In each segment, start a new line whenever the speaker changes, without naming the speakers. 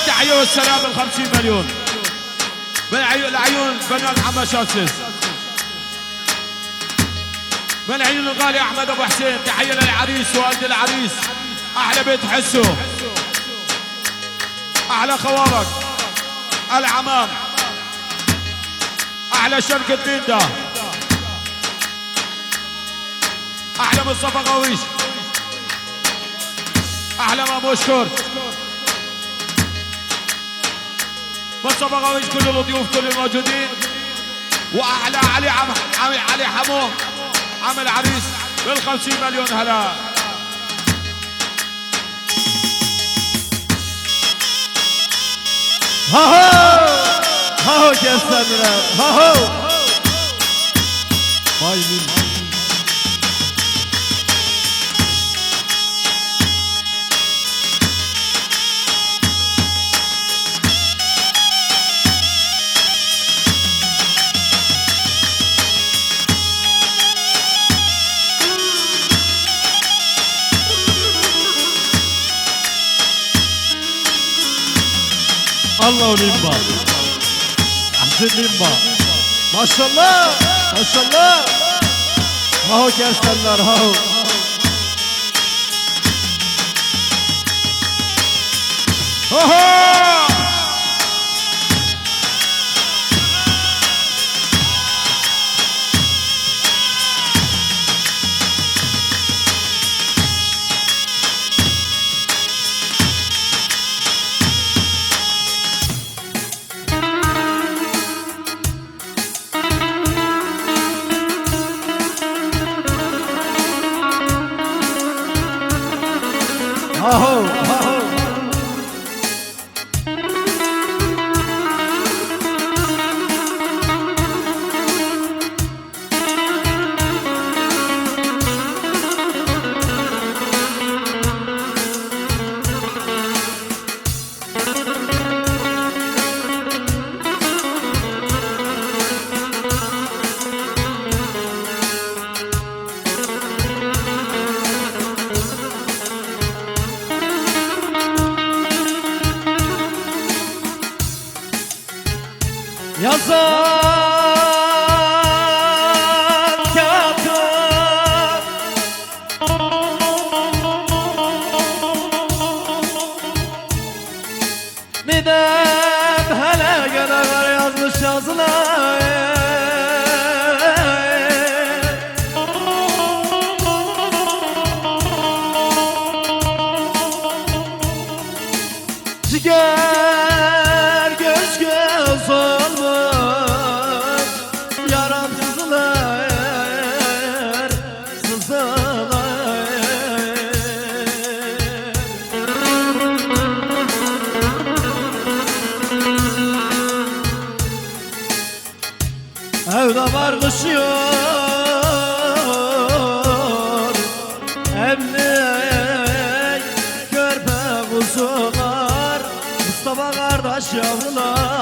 التحية والسلام ال50 مليون من العيون فنان محمد شاسس، من عيون الغالي احمد ابو حسين. تحية للعريس والد العريس، احلى بيت حسه، احلى خوارق العمام، احلى شركة ديندا، احلى مصطفى غويش، احلى مامو شكور، مصطفى غويش، كل الضيوف كل الموجودين، واحلى علي حمو عم العريس بال50 مليون. هلا
هاهو جسدنا هاهو بايلين الله وليمبا احسن ليمبا ما شاء الله ما شاء الله. هاهو جسدنا هاهو
هوهو
هاهو هاهو yazan katır neden hele kadar yazmış yazılar ciğer göz göz olmuş yaram sızılar sızılar evde var kışıyor emlik körpe kuzular Mustafa kardeş yavrular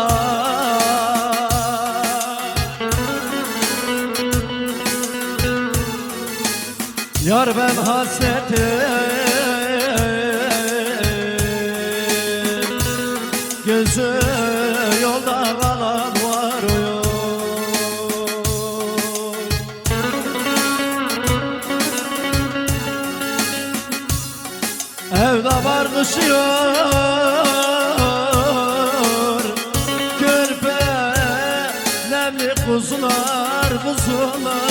yar ben hasretim gözü yolda kalan var o yok. Evde var kışıyor körpe nemli kuzular kuzular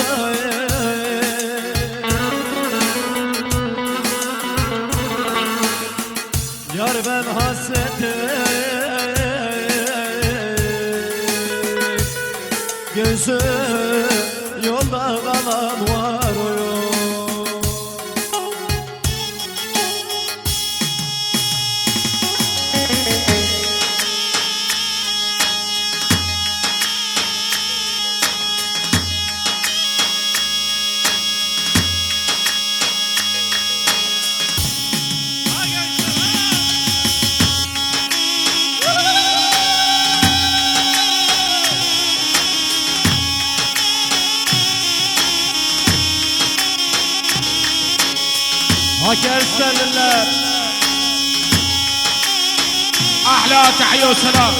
yar ben hasretim gözü yolda kalan var o yok. Haker seninler
احلى تحيه وسلام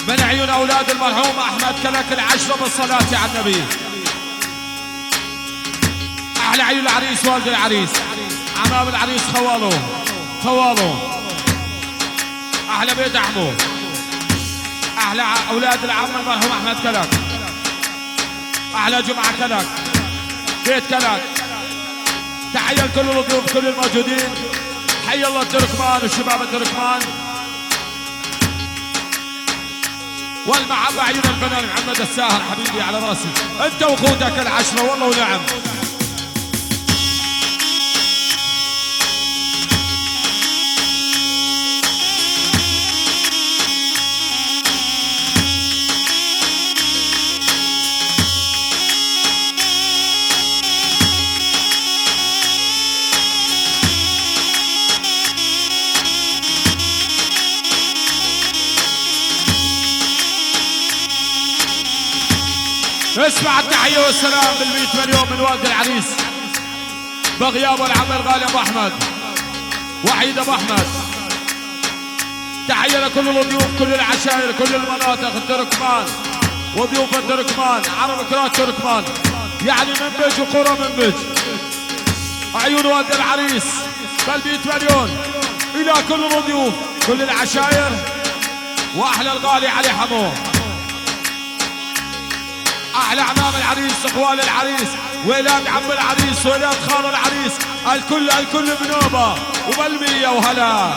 من عيون اولاد المرحوم احمد كلك العشره بالصلاه على النبي. احلى عيون العريس والد العريس عمام العريس خوالو احلى بيت عمو احلى اولاد العم المرحوم احمد كلك احلى جمعه كلك بيت كلك. تحيه لكل الضيوف كل الموجودين. حي الله التركمان والشباب التركمان والمحبة عيون الفنان محمد الساهر حبيبي على راسي انت واخوتك العشرة والله ونعم. اسمع التحية والسلام بال100 مليون من والد العريس بغياب العم الغالي ابو احمد وحيد ابو احمد. تحية لكل الضيوف كل العشائر كل المناطق التركمان وضيوف التركمان عرب كرات تركمان يعني من بيج وقرى من بيج. عيون والد العريس بال100 مليون الى كل الضيوف كل العشائر واحلى الغالي علي حمو. احلى عمام العريس اخوال العريس ولاد عم العريس ولاد خال العريس الكل بنوبه وبالمية وهلا.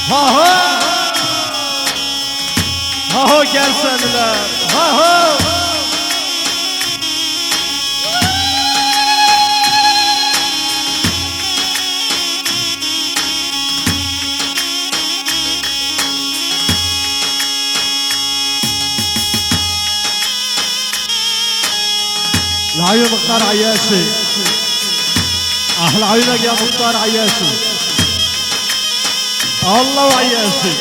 ها هو gelsin ها هو العيون مختار عياشي احلى عيونك يا مختار عياشي الله وعياشي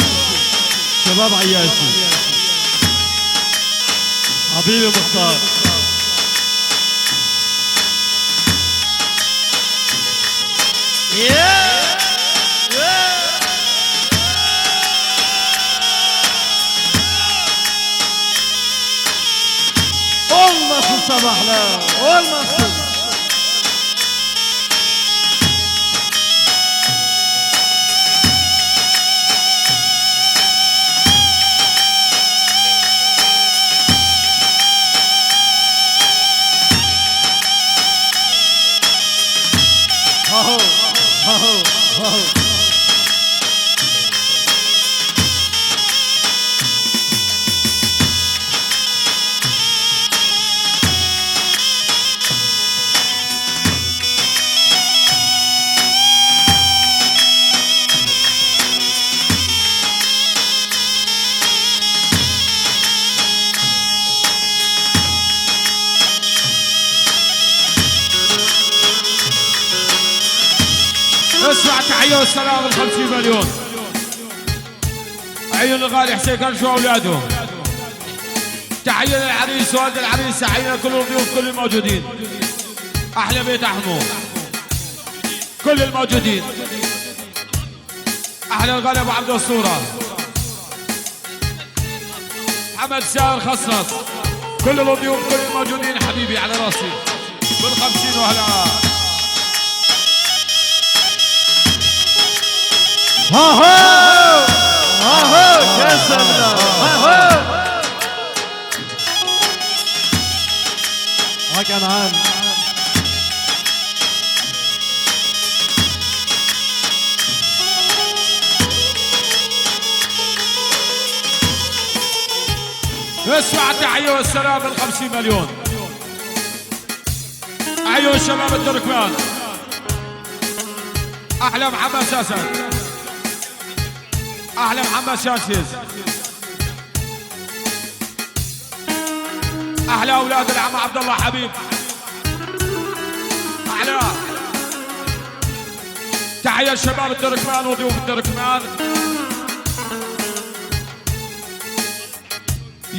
شباب عياشي حبيبي مختار. olmasın sabahlar olmasın. Ha ho.
اسمع تحية والسلام ال50 مليون عيون الغالي حسين كرشو واولاده. تحية للعريس والد العريس تحية لكل الضيوف كل الموجودين. احلى بيت احمو كل الموجودين. احلى الغالي ابو عبد الصورة حمد سائر خصص كل الضيوف كل الموجودين حبيبي على راسي بال50 وهلا.
ها يا سلام ها كنعان
اسمع التحية والسلام ال50 مليون عيون شباب التركمان. احلى محمد ساسن احلى محمد شاشيز احلى اولاد العم عبد الله حبيب احلى. تحية لشباب التركمان وضيوف التركمان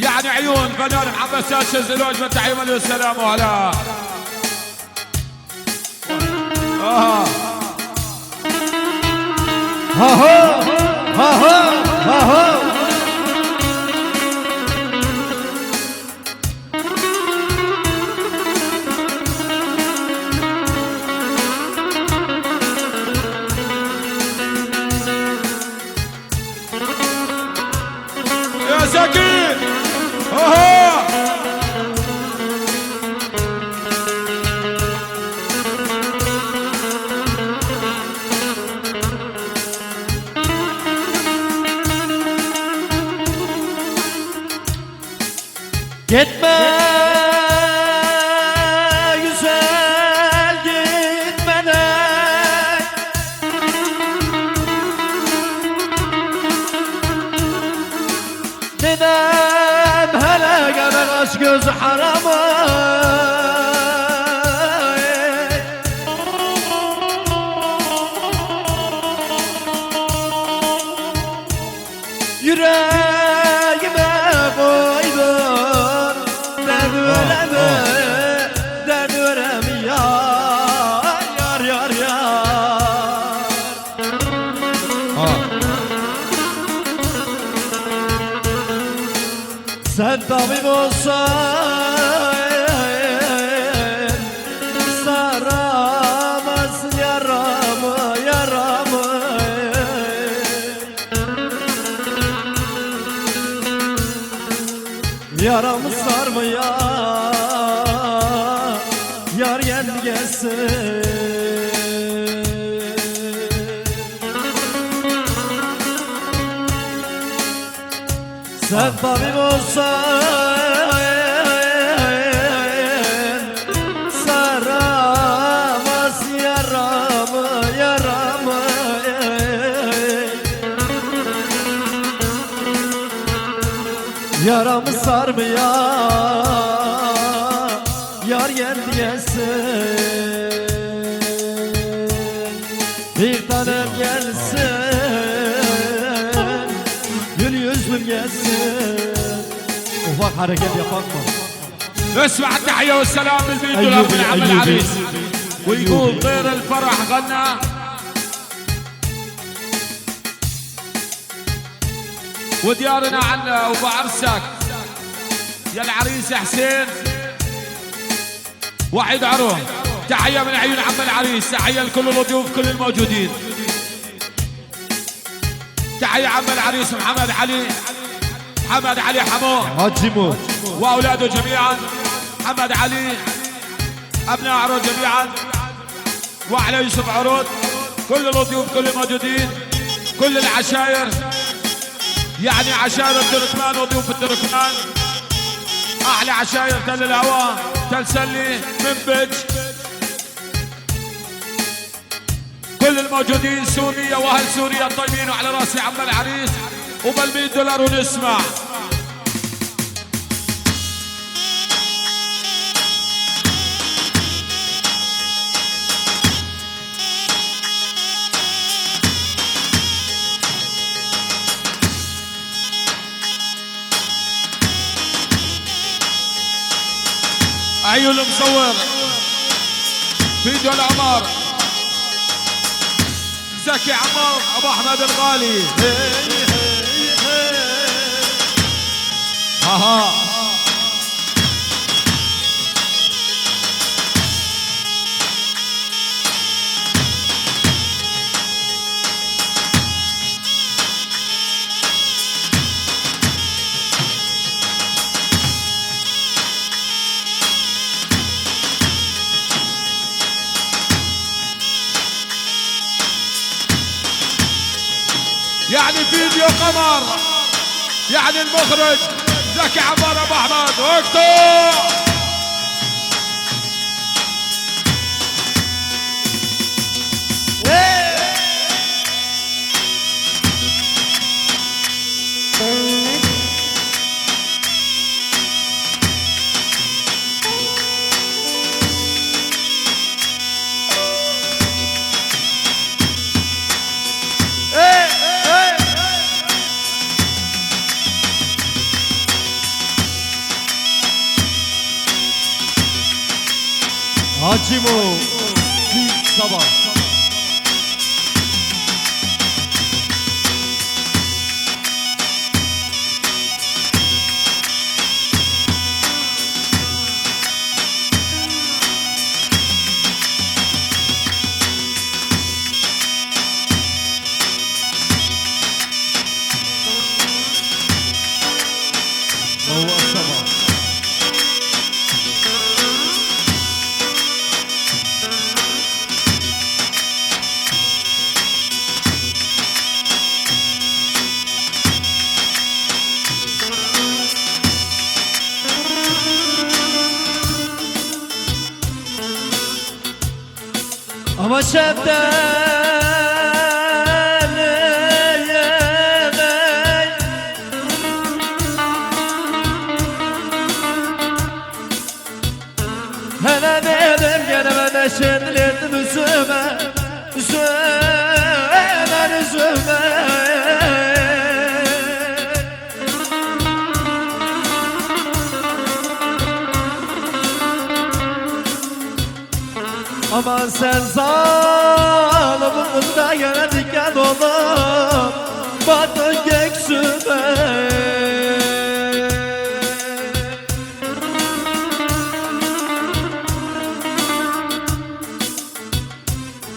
يعني عيون فنان محمد ساشا الزلوج من تحية والسلام وهلا.
ها ها ها ها ها
يا زكي ها
Gitme güzel gitmeden Dedem hele geber aşk gözü haramı Yüreğime koydum dert verem yar yar yar Sen tabip olsan saramazsın yaramı yaramı Yaramı sarmaya yar geldi gelsin Sen tabip olsan saramaz yaramı yaramı Yaramı sarmaya yar geldi gelsin Bir tanem gelsin Gül yüzlüm gelsin Ufak hareket yapak mı?
اسمع التحية والسلام بالفيديو
أيوبي،
لأبو العم
أيوبي.
العريس ويقول طير الفرح غنى وديارنا عنا وابو عرسك يا العريس حسين وحيد عروم تحية من عيون عم العريس تحية لكل الضيوف كل الموجودين تحية عم العريس محمد علي حمو
هاجمو
واولاده جميعا محمد علي ابناء عروض جميعا وعلى يوسف عروض كل الضيوف كل الموجودين كل العشاير يعني عشاير التركمان وضيوف التركمان احلى عشاير تل الهوى تل سلي منبج كل الموجودين سوريا واهل سوريا الطيبين وعلى راسي عم العريس وبال$100 ونسمع عيون المصور فيديو العمر زكي عمر ابو احمد الغالي
ها
يعني فيديو قمر يعني المخرج زكي عمار ابو احمد وقته
Hacimo bir sabah. هو الصباح. Ama şeftali yemeği hele dedim gene ben de şenlendim üzüme üzüme üzüme Aman sen zalimin da gene dikkat olup baktın göksüme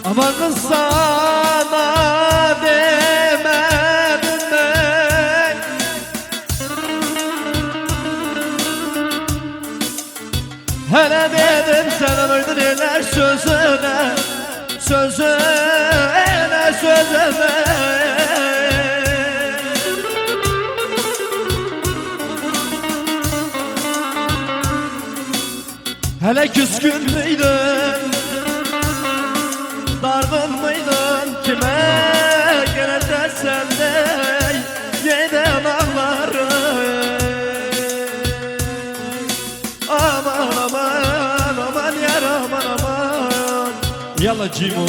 Aman kız sana demedim ben Hele dedim sen uydun eller sözüne Sözüne sözüne Hele küskün müydün Dargın mıydın kime gene dersen de Yeden ağları Aman aman aman yar aman aman
يلا جيمو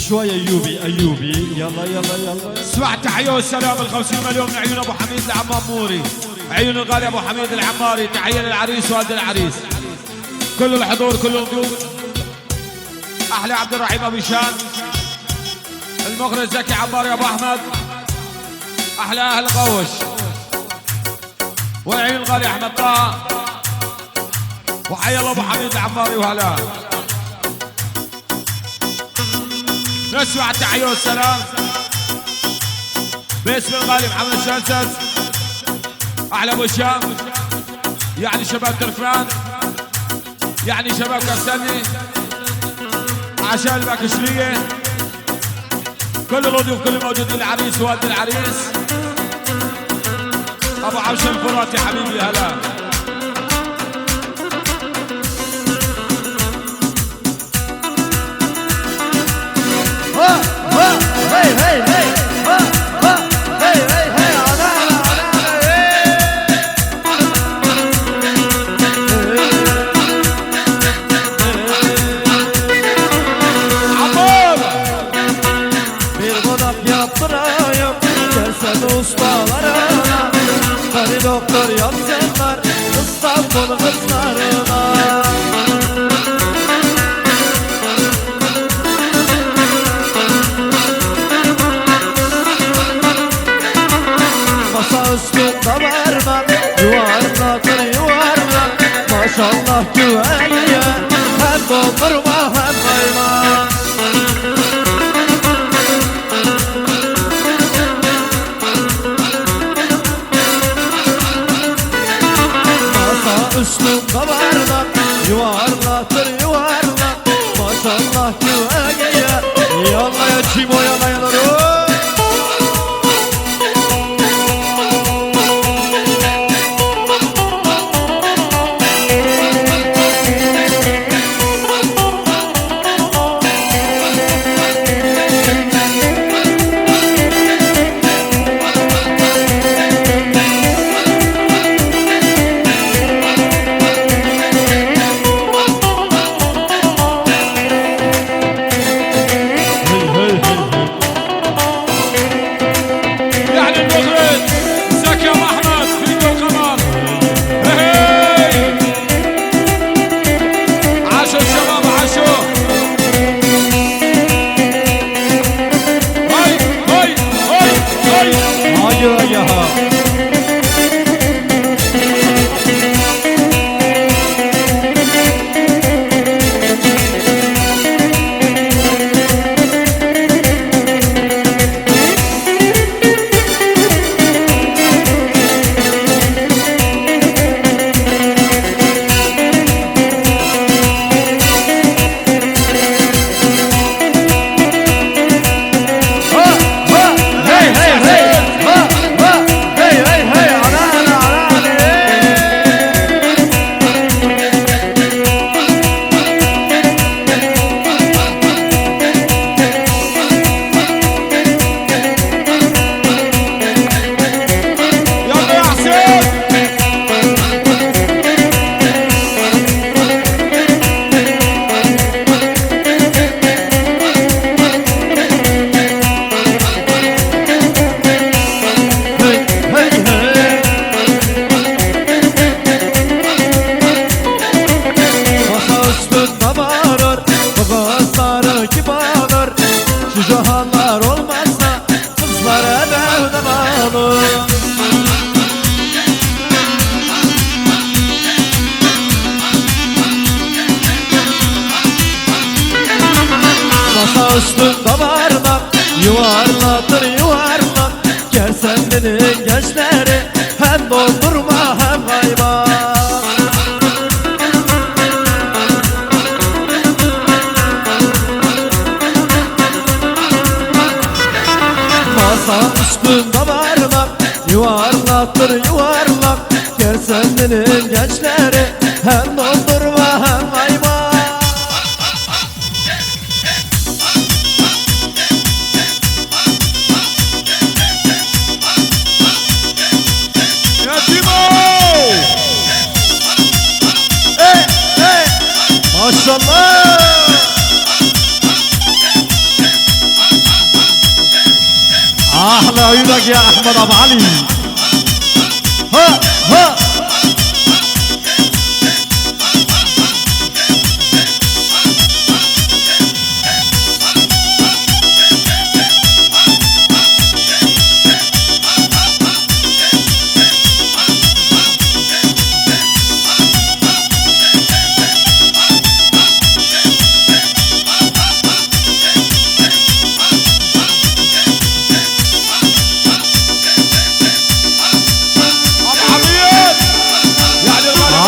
شوية أيوبي أيوبي يلا يلا يلا
اسمع تحية والسلام ال50 مليون من عيون ابو حميد العماموري عيون الغالي ابو حميد العماري تحية للعريس والد العريس كل الحضور كل الضيوف احلى عبد الرحيم ابو هشام المخرج زكي عماري ابو احمد احلى اهل قوش والعيون الغالي احمد طه وحيا الله ابو حميد العماري وهلا نسمع التحية والسلام باسم الغالي محمد الشنسس احلى ابو هشام يعني شباب تركمان يعني شباب كرسني عشان الباكشلية كل الضيوف كل الموجودين العريس والد العريس ابو عبش الفراتي حبيبي هلا
Hey hey hey hey hey hey ana
عمار
Bir konak yaptırayım Gelsen ustalarına Karı doktor yapsınlar İstanbul kızlarına Masa üstünde varma Yuvarlaktır yuvarlak Maşallah güveye Hem doldurma hem kayma Masa üstünde varma Yuvarlaktır yuvarlak Maşallah güveye Yallaya çimo yalayalım
هي هي هي üstünde varmak yuvarladır yuvarlak. Gersenli'nin gençleri hem dondurma hem kaymak. Masa üstünde varmak yuvarlaktır yuvarlak. Gersenli'nin gençleri hem dondurma hem kaymak.
يا تيمو
Maşallah. Ahla عيونك يا احمد ابو علي. ها ها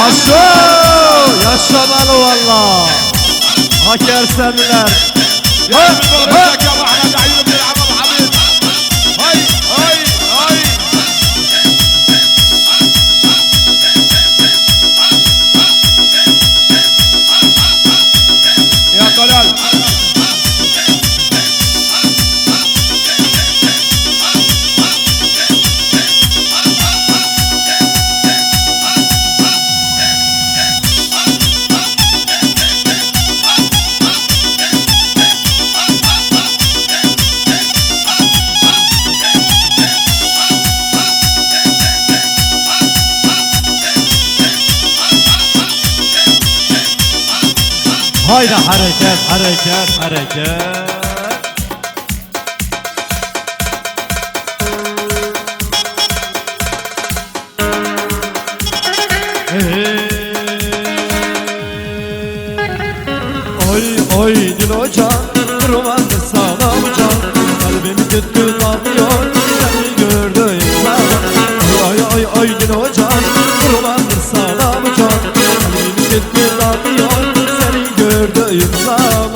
Aşo yaşamalı valla. Haker senler.
يا بنورك يا ابو احمد عيون بيلعب ابو حميد هاي هاي هاي يا طلال
Haydi hareket hareket hareket. Oy oy dil hocam kurbandır sana bu can. Kalbimi kötü dalıyor seni gördüğüm zaman. Oy oy oy dil hocam kurbandır sana bu can. Kalbimi kötü dalıyor seni gördüğüm zaman.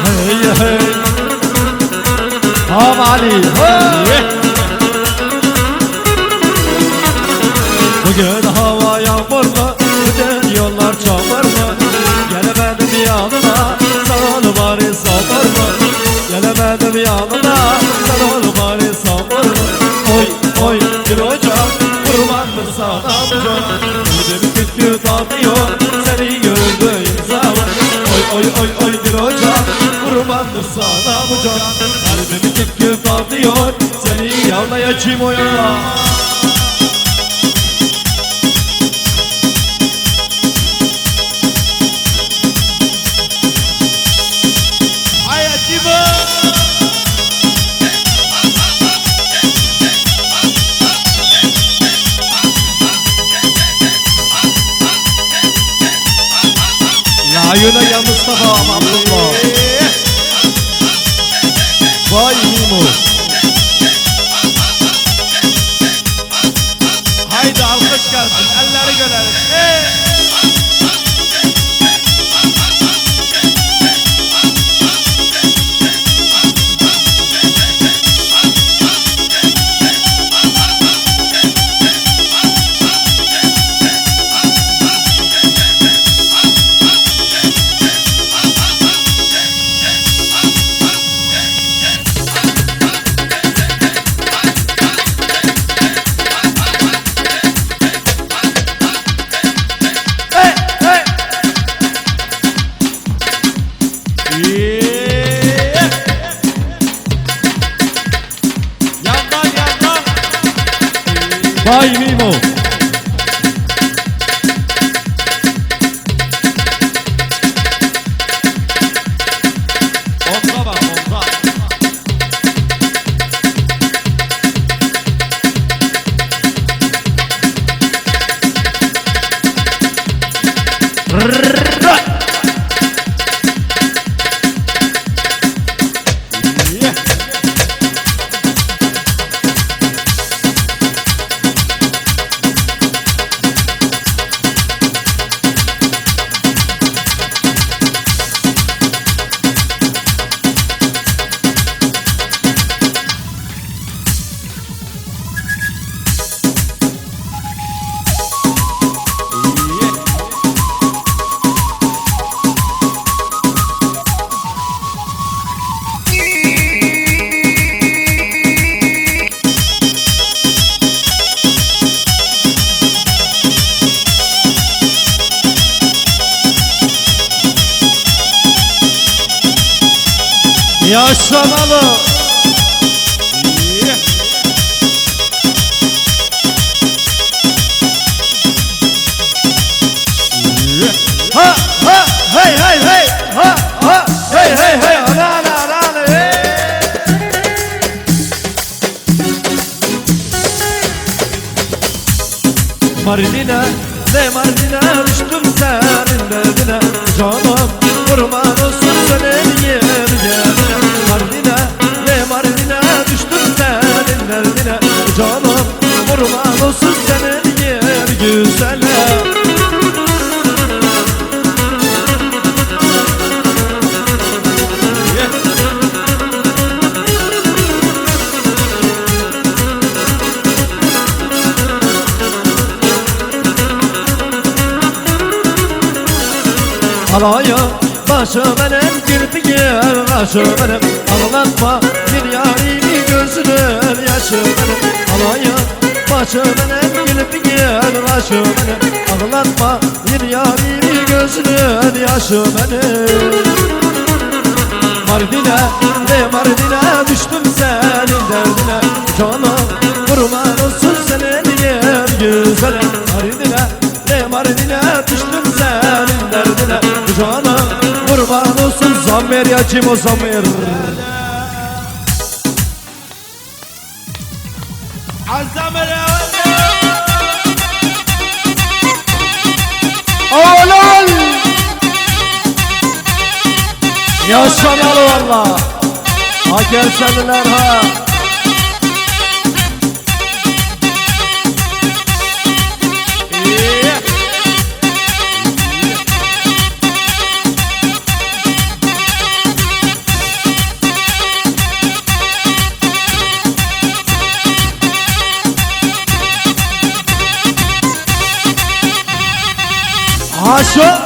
Hey hey Tamam Ali hey. Bugün hava yağmurlu, bugün yollar çamurlu. Gelemedim yanına, sen ol bari sabırlı. Gelemedim yanına, sen ol bari sabırlı. Oy oy bir ocak, kurbandır sana bu can. Kalbimi kütkü dağıtıyor, seni gördüğüm zaman. Oy oy oy oy bir ocak, kurbandır sana bu can. Kalbimi kütkü dağıtıyor, seni yavlayacağım oyuna. Ayuna ya Mustafa Abdullah. Vay Mimo.
haydi alkış gelsin elleri görelim yandan yandan
Vay Mimo.
omza bak omza
Yaşamalı. Ha ha hey hey hey ha ha hey hey hey ana ana ana ana hey. Mardin'e ne Mardin'e düştüm senin derdine canım kurban olsun senin yerine Mardin'e ne Mardin'e düştüm senin derdine canım kurban olsun senin yer güzele. Alaya başı benim kirpiğim başı benim ağlatma bir yarimi gözünün yaşı benim Alaya başı benim kirpiğim başı benim ağlatma bir yarimi gözünün yaşı benim Mardin'e ne Mardin'e düştüm senin derdine canım kurban olsun senin yer güzele Mardin'e ne Mardin'e düştüm senin derdine canım kurban olsun zammer ya Cimo zammer.
عالزمر يا
Oğlum yaşamalı valla. Ha gelseniler ha. Aşo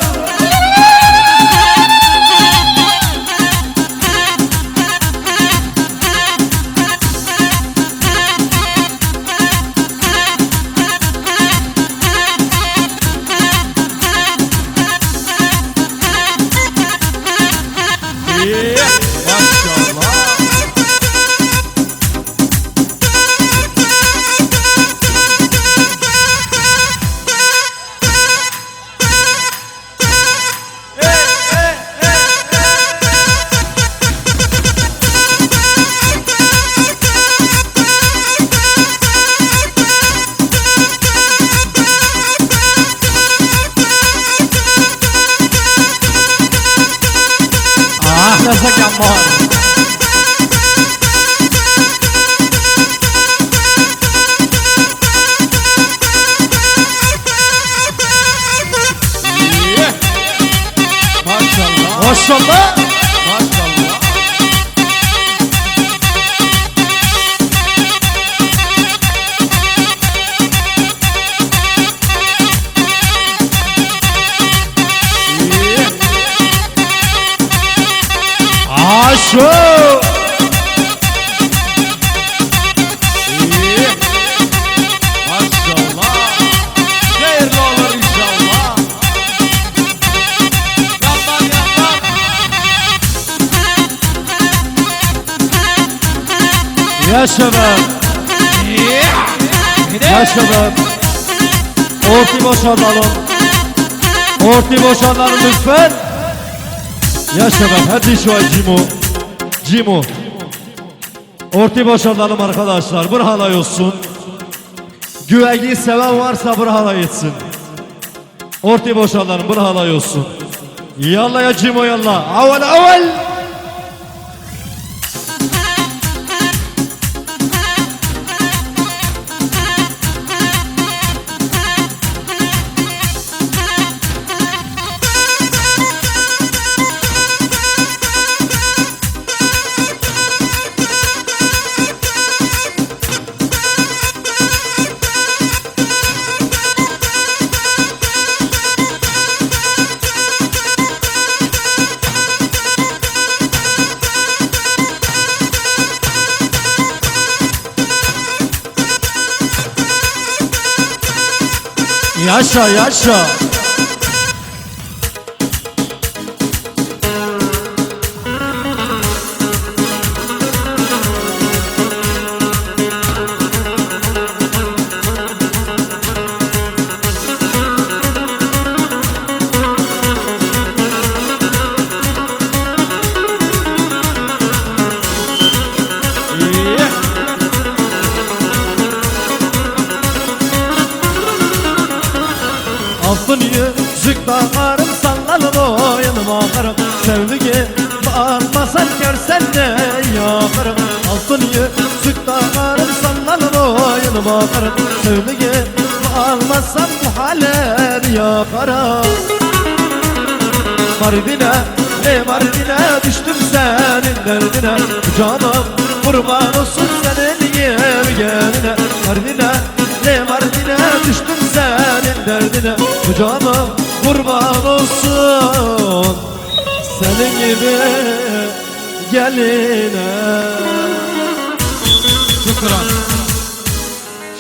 Nasa gambar. Maşallah. Maşallah. Maşallah. Aşo. Maşallah. Hayırlı olur inşallah. Yapar yapar. Yaşa be. Yaşa be. Orti boşanalım. Orti boşanalım lütfen. Yaşa be. Hadi şu an Cimo. Cimo. Orti boşanalım arkadaşlar. Bir halay olsun. Güvegi seven varsa bir halay etsin. Orti boşanalım. Bir halay olsun. Yallah ya Cimo yallah. Aval aval. Yaşa yaşa. Altın yüzük takarım sallanım boynuma akarım Sevdiği bağırmasan görsen de yakarım Altın yüzük takarım sallanım boynuma akarım Sevdiği bağırmasan bu halleri yakarım Mardin'e, Mardin'e düştüm senin derdine Canım kurban olsun senin yemeğine Mardin'e, Mardin'e düştüm senin derdine Canım kurban olsun senin gibi geline
شكرا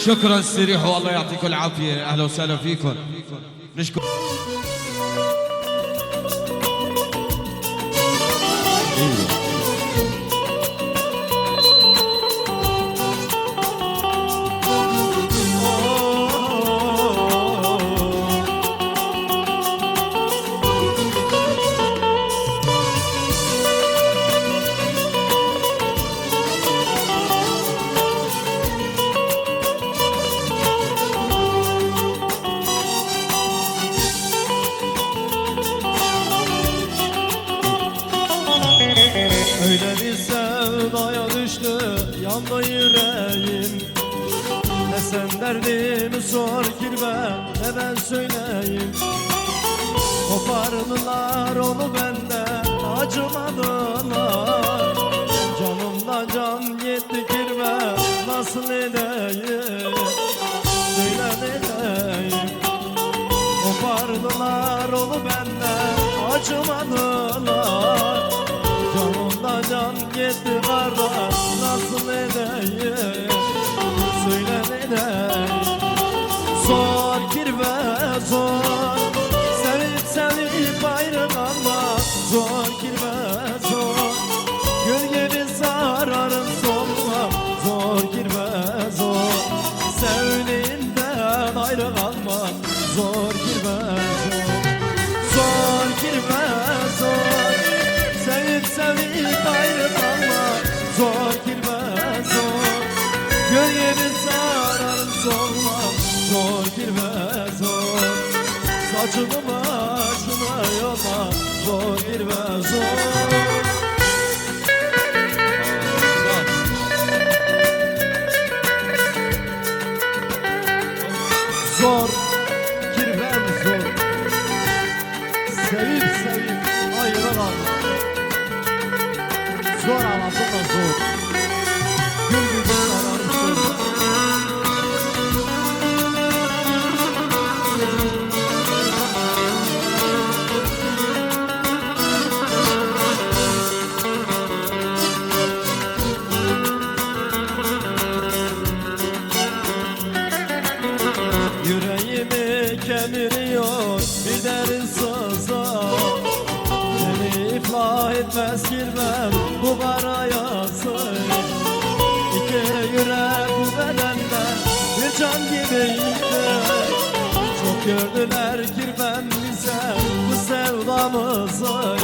شكرا استريحوا الله يعطيكم العافيه اهلا وسهلا فيكم نشكر
Öyle bir sevdaya düştü yandı yüreğim Ne sen derdimi sor kirve ne ben söyleyeyim Kopardılar onu benden acımadılar Canımdan can yetti kirve nasıl edeyim Söyle edeyim Kopardılar onu benden acımadılar Canımdan can gitti kardeş nasıl edeyim Söyle edeyim Zor kirve zor Sevip sevip ayrı kalmak Zor kirve zor Gül gibi sararım solmak Zor kirve zor Sevdiğinden ayrı kalmak Zor kirve zor Zor kirve zor Sevip sevip ayrı kalmak Zor kirve zor Göl gibi sararım solmak Zor kirve zor Saçını başına yolma Zor kirve zor Zor kirvem zor Sevip sevip ayrılan Zor anasınla zor Gül gibi sararım zor Yüreğimi kemiriyor bir derin sızı Beni iflah etmez girmem bu kara yazı İki yürek bu bedende bir can gibiydi Çok gördüler girmem bize bu sevdamızı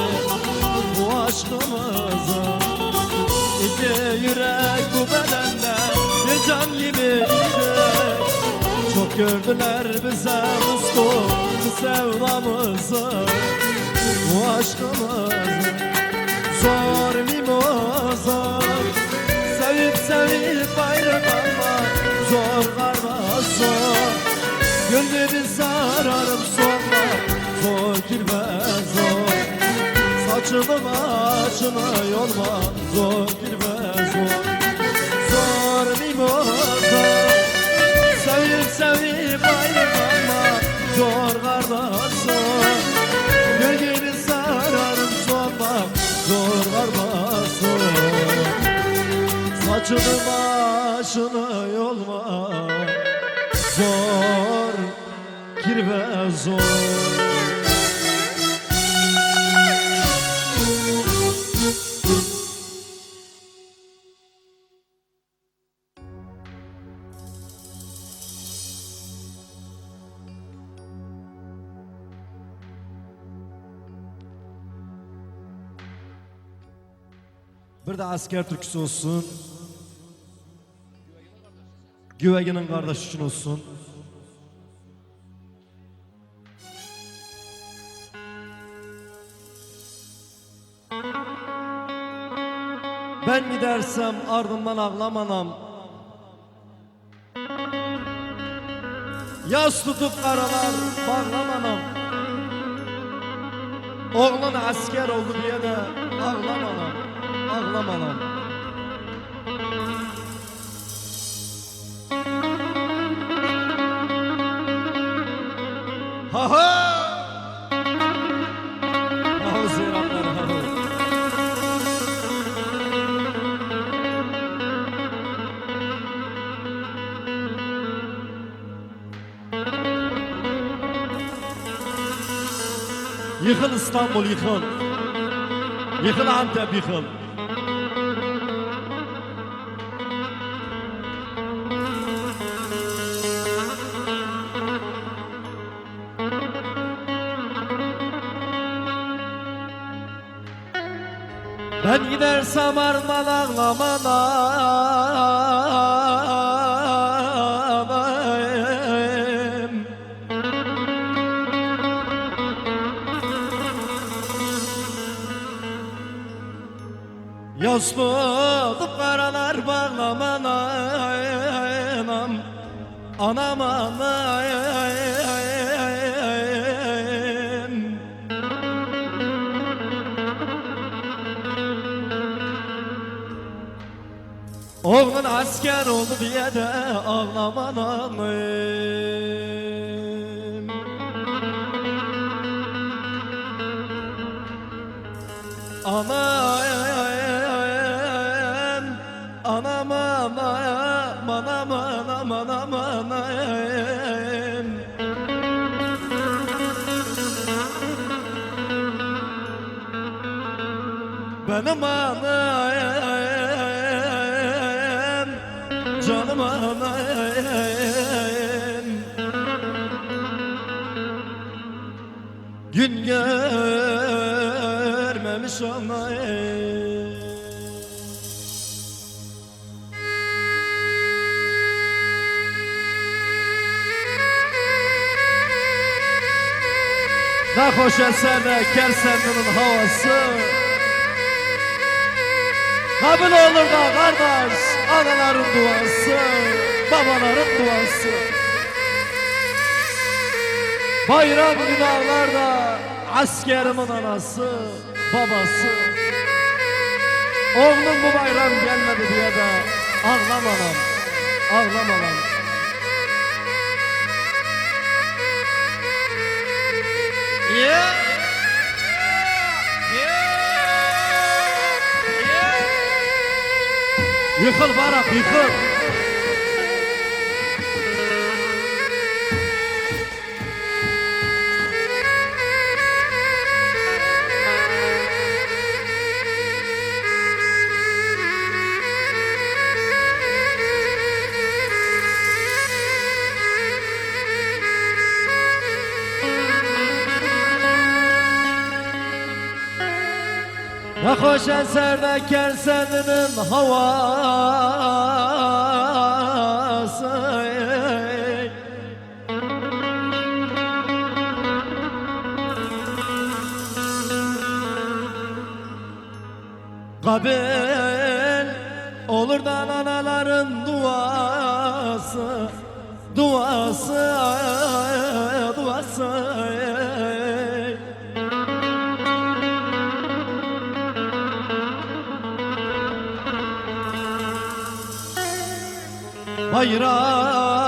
Bu aşkımızı İki yürek bu bedende bir can gibiydi Çok gördüler bize ustu bu sevdamızı Bu aşkımızı Zor mimoza Sevip sevip ayrı kalmak Zor kardeş zor Gül gibi sararım solmak Zor kirve zor Saçını başına yolma Zor kirve zor Zor mimoza Sevip sevip ayrı kalmak Zor kardeş zor Gül gibi sararım solmak Zor kardeş zor Saçını başını yolma Zor kirve zor Bir de asker türküsü olsun. Güvege'nin kardeşi için olsun. Ben gidersem ardından ağlam anam. Yas tutup karalar bağlam anam. Oğlun asker oldu diye de ağlam anam. Ağlam anam. Ha ha! Ha ziyaretler ha ha! Yıkıl İstanbul yıkıl. Yıkıl Antep yıkıl. Ben gidersem arman ağlaman ağlayayım. Yas tutup karalar bağlaman anam. Anam anayım. Oğlun asker oldu diye de ağlaman anayım. Anayım, anam anayım, anam anam anam anayım. Benim anayım, canım anayım. Gün görmemiş anayım. Ne hoş esene Kersenli'nin havası. Kabul olur da kardeş, anaların duası, babaların duası. Bayram günahlarda askerimin anası, babası. Oğlum bu bayram gelmedi diye de ağlam anam, ağlam anam. Yeah. Yıkıl barak yıkıl. Ne hoş eserde Kersenli'nin havası. Kabil olur da anaların duası, duası, duası. Bayram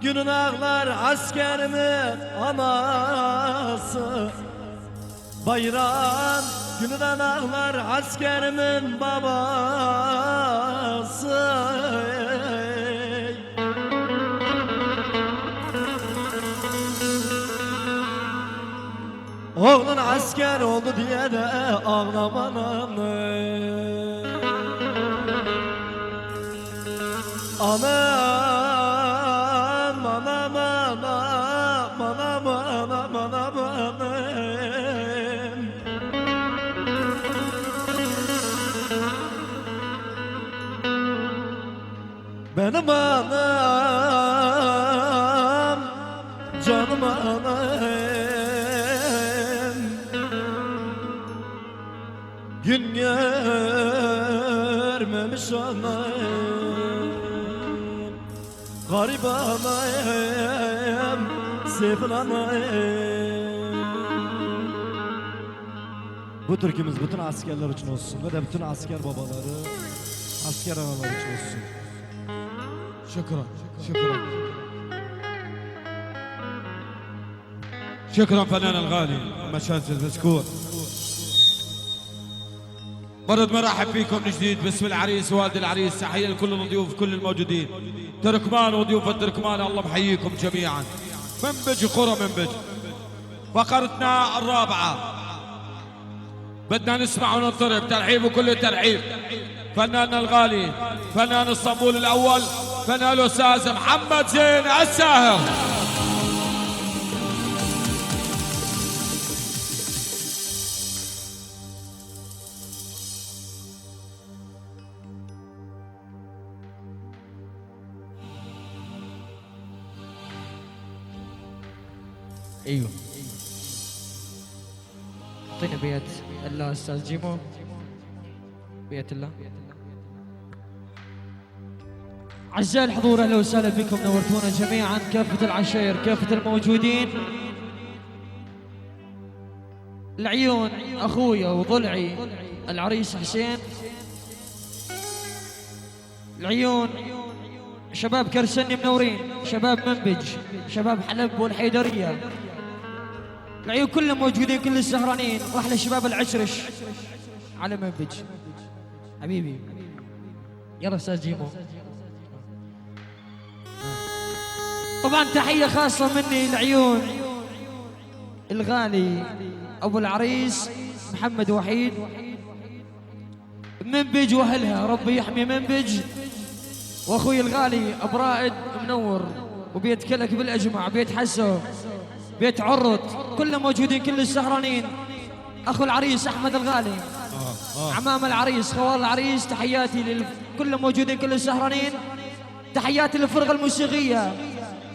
günün ağlar askerimin anası. Bayram günün ağlar askerimin babası. Oğlun asker oldu diye de ağlaman anne. Anam, anam, anam, anam, anam, anam, anam. Benim anam, canım anam. gün görmemiş anayım Garip anayım Sefil anayım Bu türkümüz bütün askerler için olsun ve de bütün asker babaları asker analar için olsun
شكرا شكرا شكرا فنان الغالي مشاهد المشكور برد مرحب فيكم من جديد باسم العريس والد العريس تحيه لكل الضيوف كل الموجودين تركمان وضيوف التركمان الله محييكم جميعا منبج قرى منبج فقرتنا الرابعه بدنا نسمع ونضطرب ترحيب وكل ترحيب فناننا الغالي فنان اسطنبول الاول فنان الاستاذ محمد زين الساهر
ايوه اعطينا بيت الله استاذ جيمو بيت الله أعزائي الحضور أهلا وسهلا بكم نورتونا جميعا كافة العشائر كافة الموجودين العيون أخويا وضلعي العريس حسين العيون شباب كرسني منورين شباب منبج شباب حلب والحيدرية العيون كلهم موجودين كل السهرانين وأحلى شباب العشرش على منبج حبيبي يلا أستاذ جيمو طبعا تحية خاصة مني لعيون الغالي أبو العريس محمد وحيد منبج وأهلها ربي يحمي منبج وأخوي الغالي أبو رائد منور وبيت كلك بالأجمع بيت حسو بيت عرط كلهم موجودين كل السهرانين أخو العريس أحمد الغالي عمام العريس خوال العريس تحياتي كلهم موجودين كل السهرانين تحياتي للفرقة الموسيقية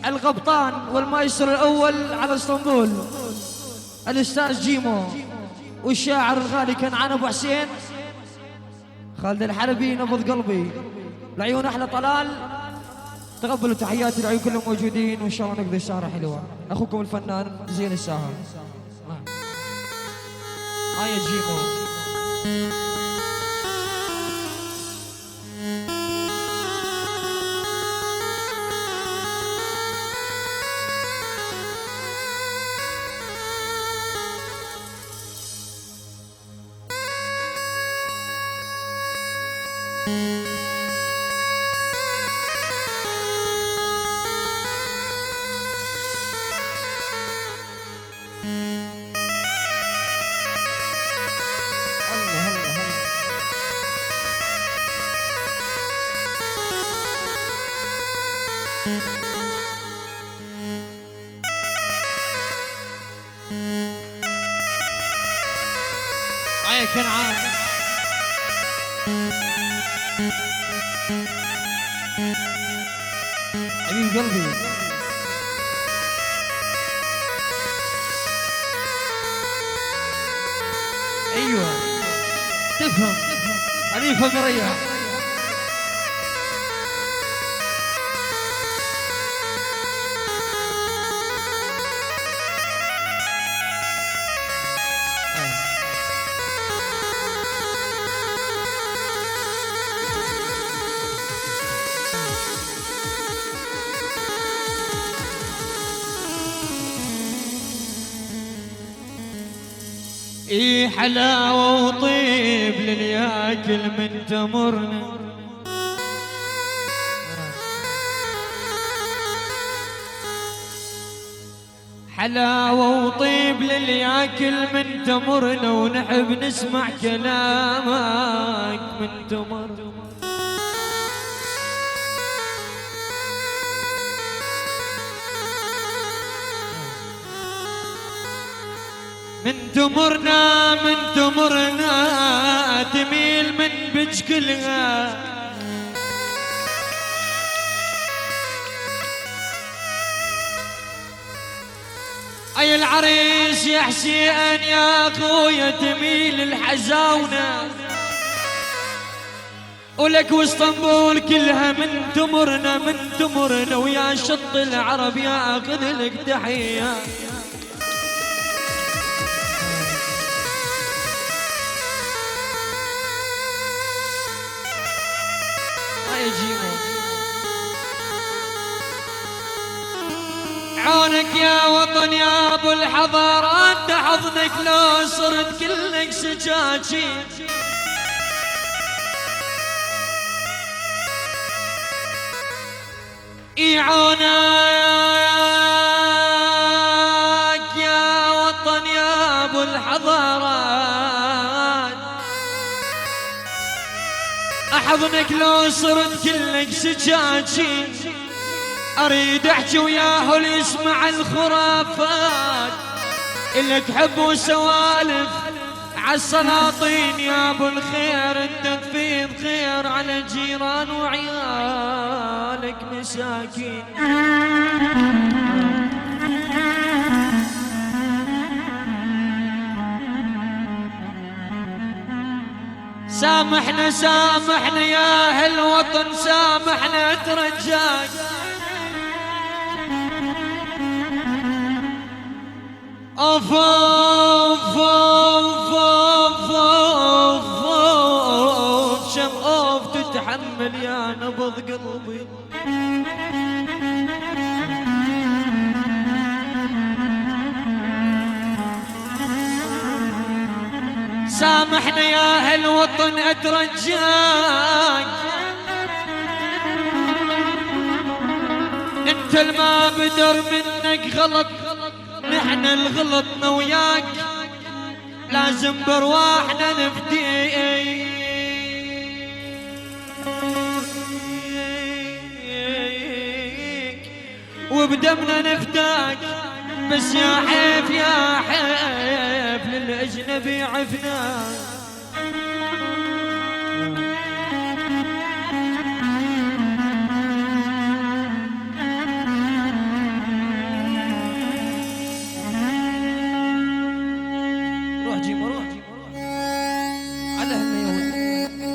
القبطان والمايسترو الأول على اسطنبول الأستاذ جيمو والشاعر الغالي كنعان أبو حسين خالد الحلبي نبض قلبي العيون أحلى طلال تقبلوا تحياتي العيون كلهم موجودين وإن شاء الله نقضي سهرة حلوة أخوكم الفنان زين الساهر يا جيمو كنعان حبيب قلبي ايوه تفهم حليفه مريح اي حلاوة وطيب للياكل من تمرنا حلاوة وطيب للياكل من تمرنا ونحب نسمع كلامك من تمرنا من تمرنا تميل من بج كلها اي العريس يا حسين يا اخويا تميل الحزاونة، ولك واسطنبول كلها من تمرنا من تمرنا، ويا شط العرب ياخذ لك تحية. عونك يا وطن يا ابو الحضارات، تحضنك لو صرت كلك سجاجي. عونك يا وطن يا ابو الحضارات، احضنك لو صرت كلك سجاجي. اريد احكي وياه ليسمع الخرافات اللي تحب سوالف عالسلاطين. يا ابو الخير انت تفيض خير على الجيران وعيالك مساكين. سامحنا سامحنا يا اهل الوطن، سامحنا اترجاك. اوف اوف اوف اوف اوف اوف شم اوف تتحمل يا نبض قلبي. سامحنا يا اهل الوطن اترجاك، انت الما بدر منك غلط، نحن الغلطنا وياك لازم برواحنا نفديك. وبدمنا نفداك، بس يا حيف يا حيف للأجنبي عفناك.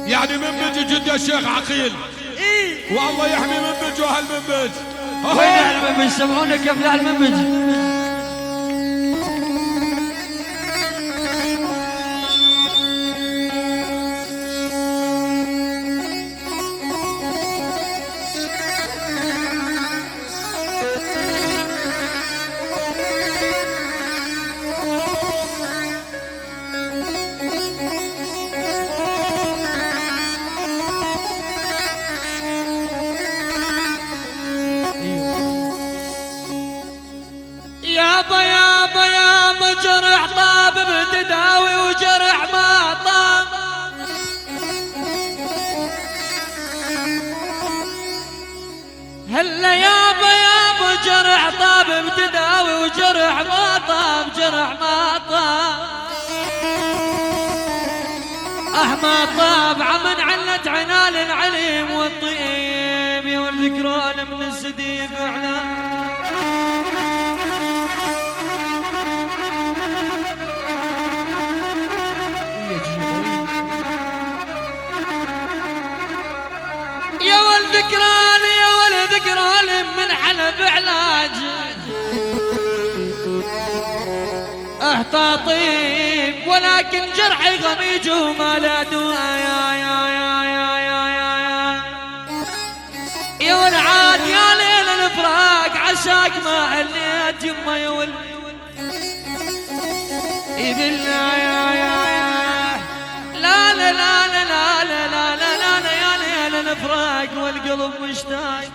يعني من بيجي جدة الشيخ عقيل، والله يحمي من بيجي واهل من بيجي.
وين اهل من بيجي؟ سمعونا كيف اهل من بيجي؟ يابا يابا يابا جرح طاب بتداوي وجرح ما طاب. هلا يابا يابا جرح طاب بتداوي وجرح ما طاب، جرح ما طاب. ما طاب عمن علت عنال العليم والطيب، يا والذكران من السديف اعلام. يا والذكران يا والذكران من حلب علاج طيب، ولكن جرحي غميج وما لا دواء. يا والعاد يا ليل الفراق عساك ما هليت يما يا ول بالله يا لا لا لا لا لا لا لا لا يا ليل الفراق والقلب مشتاق.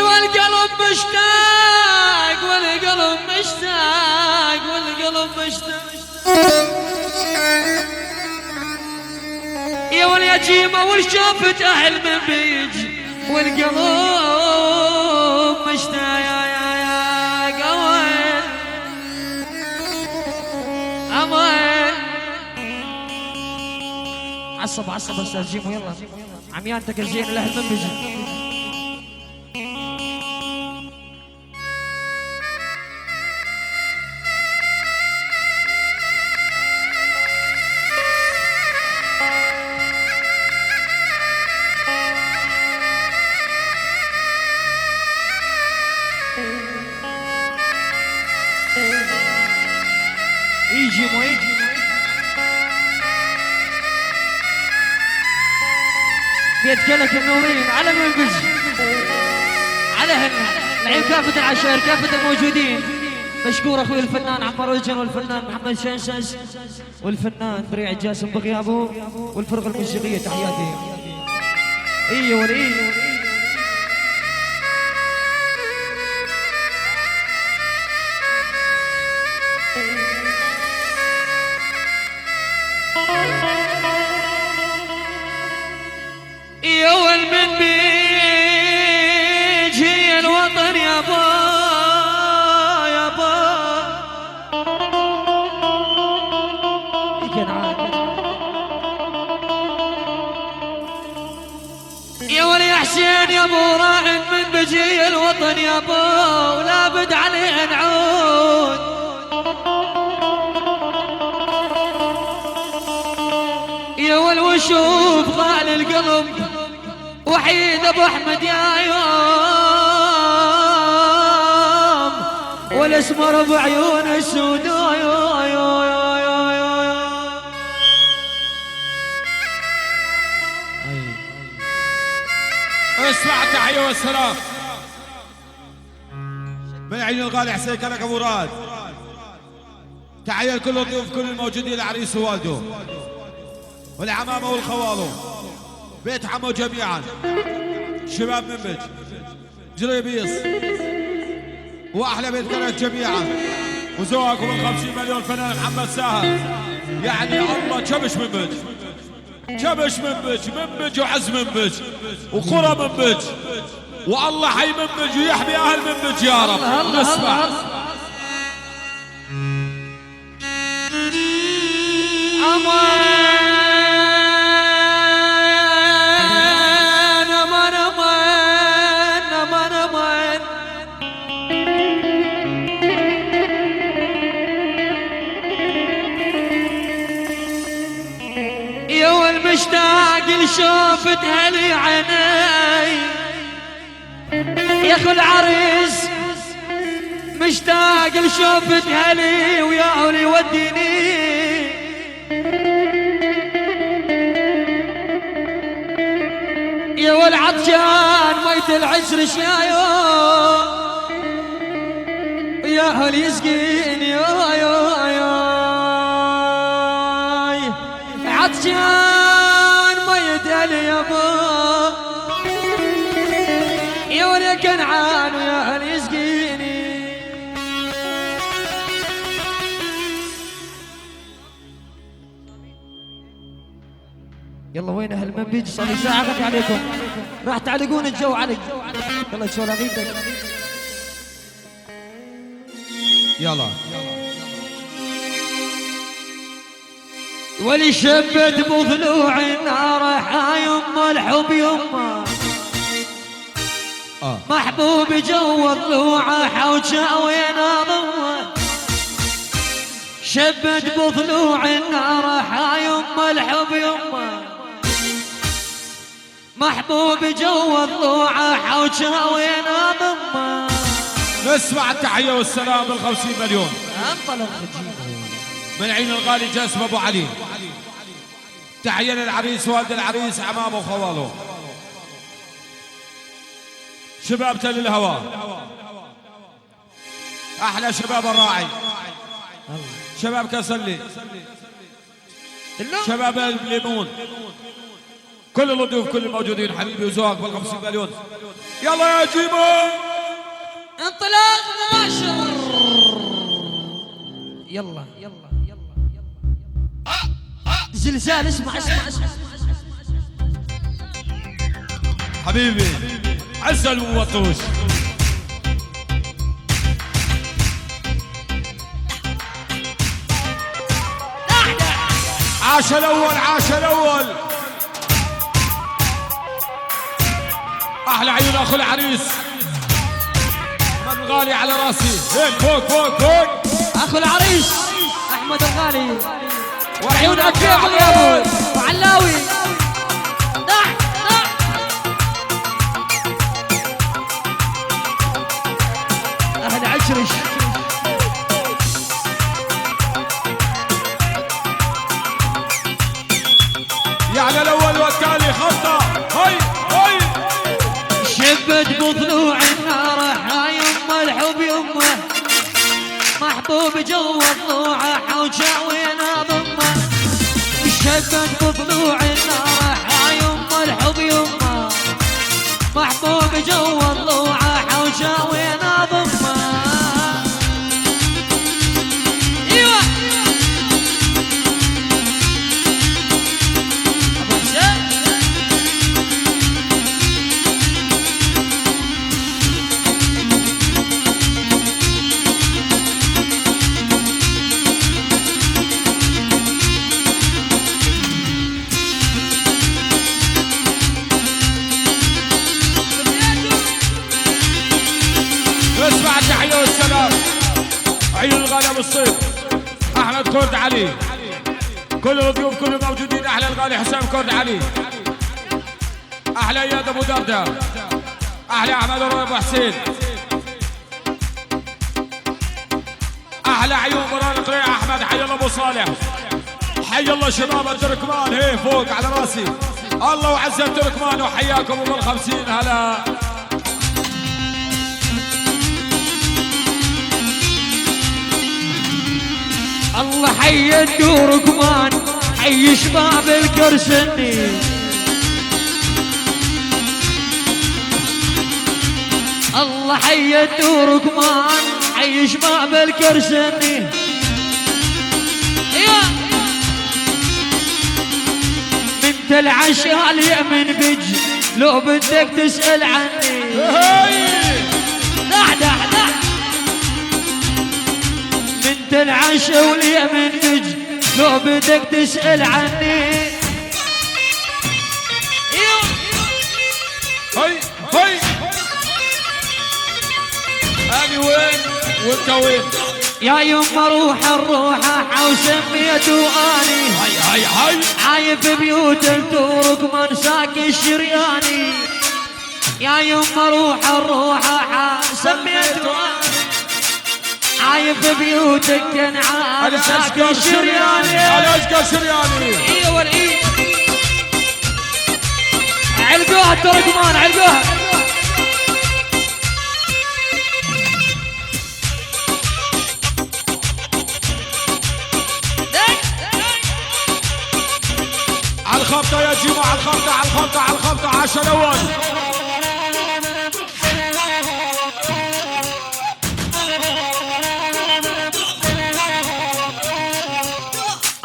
والقلب مشتاق والقلب مشتاق والقلب مشتاق. يا واليتيمة والشوفت أهل من بيج والقلب مشتاق. يا عصب استاذ جيمو، يلا عميانتك الزين الاهل من بيجي. يجي بيت كلك النورين على من بيجي، على هنا العين كافة العشائر كافة الموجودين. مشكور اخوي الفنان عمار الجن والفنان محمد شنشنش والفنان بريع جاسم بغيابه والفرقة الموسيقية، تحياتي. ايوه ايوه يول من بيجي الوطن يابا يابا يا ولي يا حسين يا ابو راعد من بيجي الوطن يابا ولا بد عليه نعود. يا ول وشوف غالي القلب وحيد ابو احمد يا يوم والاسمر بعيون السود
اسمع التحية والسلام من عين الغالي حسين كلك ابو راد. تحية لكل الضيوف كل الموجودين، العريس ووالده والعمامة والخواله، بيت حمو جميعا، شباب منبج جريبيس واحلى بيت كلك جميعا، وزوجكم ال 50 مليون فنان محمد ساهر. يعني الله كبش منبج، كبش منبج وعز منبج وقرى منبج، والله حي منبج ويحمي اهل منبج يا رب. نسمع
مشتاق لشوفة هلي عيني يا اخو العريس، مشتاق لشوفة هلي ويا ولي وديني. يا والعطشان ميت العشر شايو يا هلي يسقيني يا عطشان ميت هلي يابا يا ولي كنعان ويا هلي يسقيني. يلا وين اهل منبج؟ صار لي ساعة غطي عليكم، راح تعلقون الجو علق. يلا تشوف اغيبك.
يلا
ولي شبت بضلوع النار يما الحب يما محبوب جو الضلوع حوجه وينا ضوى. شبت بضلوع النار يما الحب يما محبوب جو الضلوع حوجه وينا ضوى.
نسمع التحية والسلام بال50 مليون
انطلق
من عين الغالي جاسم ابو علي. تحية للعريس والد العريس عمامه وخواله، شباب تل الهواء، احلى شباب الراعي، شباب كسلي، شباب الليمون، كل الضيوف كل الموجودين حبيبي وزواج بال50 مليون. يلا يا جيمو
انطلاق مباشر. يلا يلا زلزال. اسمع
حبيبي عسل ووطوش. عاش الاول احلى عيون اخو العريس احمد الغالي على راسي. هيك فوق فوق فوق.
اخو العريس احمد الغالي
وعيون
عيونك
يا
يا ابو وعلاوي. دح دح. اهل عشرش.
يعني الاول والتالي خطه. هي هي
شبت بضلوع النار يا يمه الحب يمه محبوب جوا ضلوعه حوجه وينا ضمه. شبت بضلوع النار يا يمه الحب يمه محبوب جوا ضلوعه حوجه وينا ضمه. ايوه ابو حسين.
اسمع التحيه والسلام. عيون الغالي ابو الصيف احمد كرد علي. كل الضيوف كلهم موجودين. احلى الغالي حسام كرد علي. احلى اياد ابو درده. احلى احمد ابو حسين. احلى عيون مران قريع احمد. حي الله ابو صالح. حي الله شباب التركمان. هي فوق على راسي. الله وعز التركمان وحياكم ابو ال50. هلا
الله حي التركمان حي شباب الكرسني. الله حي التركمان حي شباب الكرسني. بنت العشاء اليمن بج لو بدك تسأل عني. دح دح دح. بنت العشاء واليمن بج لو بدك تسأل عني.
هي هي أنا وين وانت وين؟
يا يما روح الروحة وسميته اني.
هي
عايف بيوت التركمان ساكي الشرياني. يا يما روح الروحة سميته اني. عايف بيوت الكنعان ساكي الشرياني.
الاشقى الشرياني.
ايوه الايد علقوها التركمان علقوها.
على الخبطة يا جيمو. على الخبطة على الخبطة على الخبطة. عاش الأول.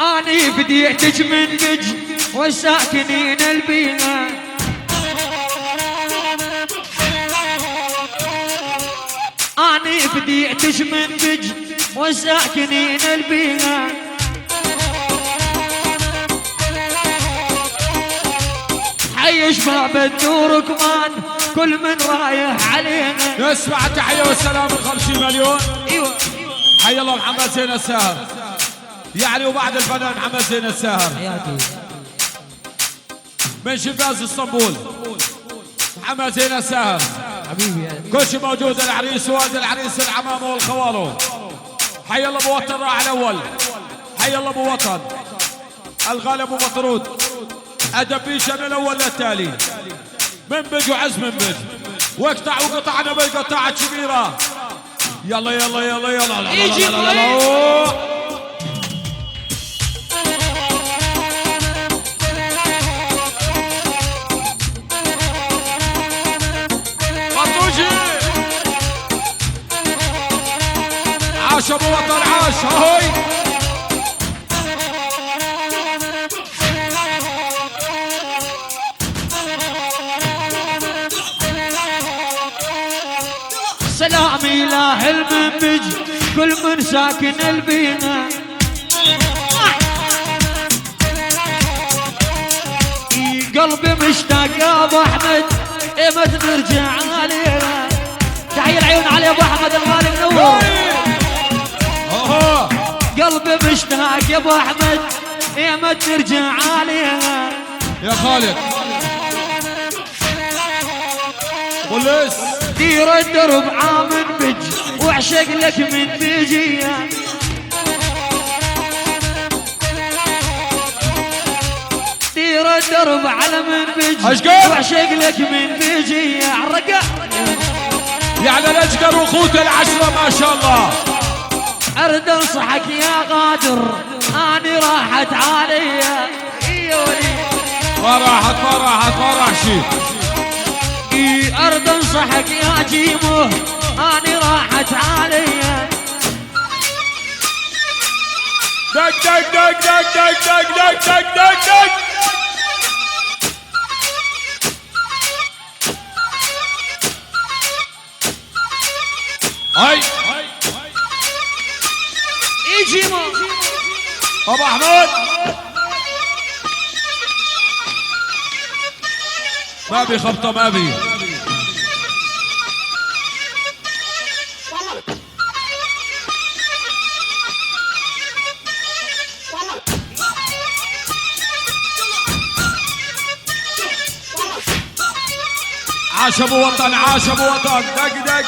اني بديتج من بج والساكنين البيئة. اني بديتج من بج والساكنين البيئة. حي شباب التركمان كل من رايح علينا.
نسمع التحية والسلام ال50 مليون.
ايوه
حي الله محمد زين الساهر. يعني وبعد الفنان محمد زين الساهر
حياتي
من شفاز اسطنبول. محمد زين الساهر
حبيبي يعني.
كل شيء موجود. العريس والد العريس العمامه والخواله. حي الله ابو وطن راح الاول. حي الله ابو وطن. الغالي ابو مطرود. ادبيش انا الاول للتالي. من بج وعز من بج. واقطع وقطعنا بالقطاعه كبيره. يلا يلا يلا يلا
يجي
عاش ابو وطن عاش. هاي
سلامي لاهل من بج كل من ساكن البيئة. قلبي مشتاق يا ابو احمد ما ترجع عليها. تحية العيون علي ابو احمد الغالي منور. قلبي مشتاق يا ابو احمد ما ترجع عليها.
يا خالد بوليس
دير الدرب عامن بج واعشق لك من بيجيها. دير الدرب على من بج واعشق لك من بيجيها. عالرقع
يعني الاشقر وخوت العشرة ما شاء الله.
ارد انصحك يا غادر اني راحت عليا.
ما راح شي.
ارد انصحك يا جيمو اني راحت عليا.
دق دق دق دق دق دق دق دق دق. هاي
جيمو
ابو احمد ما بي خبطه ما بي. عاش ابو وطن عاش ابو وطن. دق دق.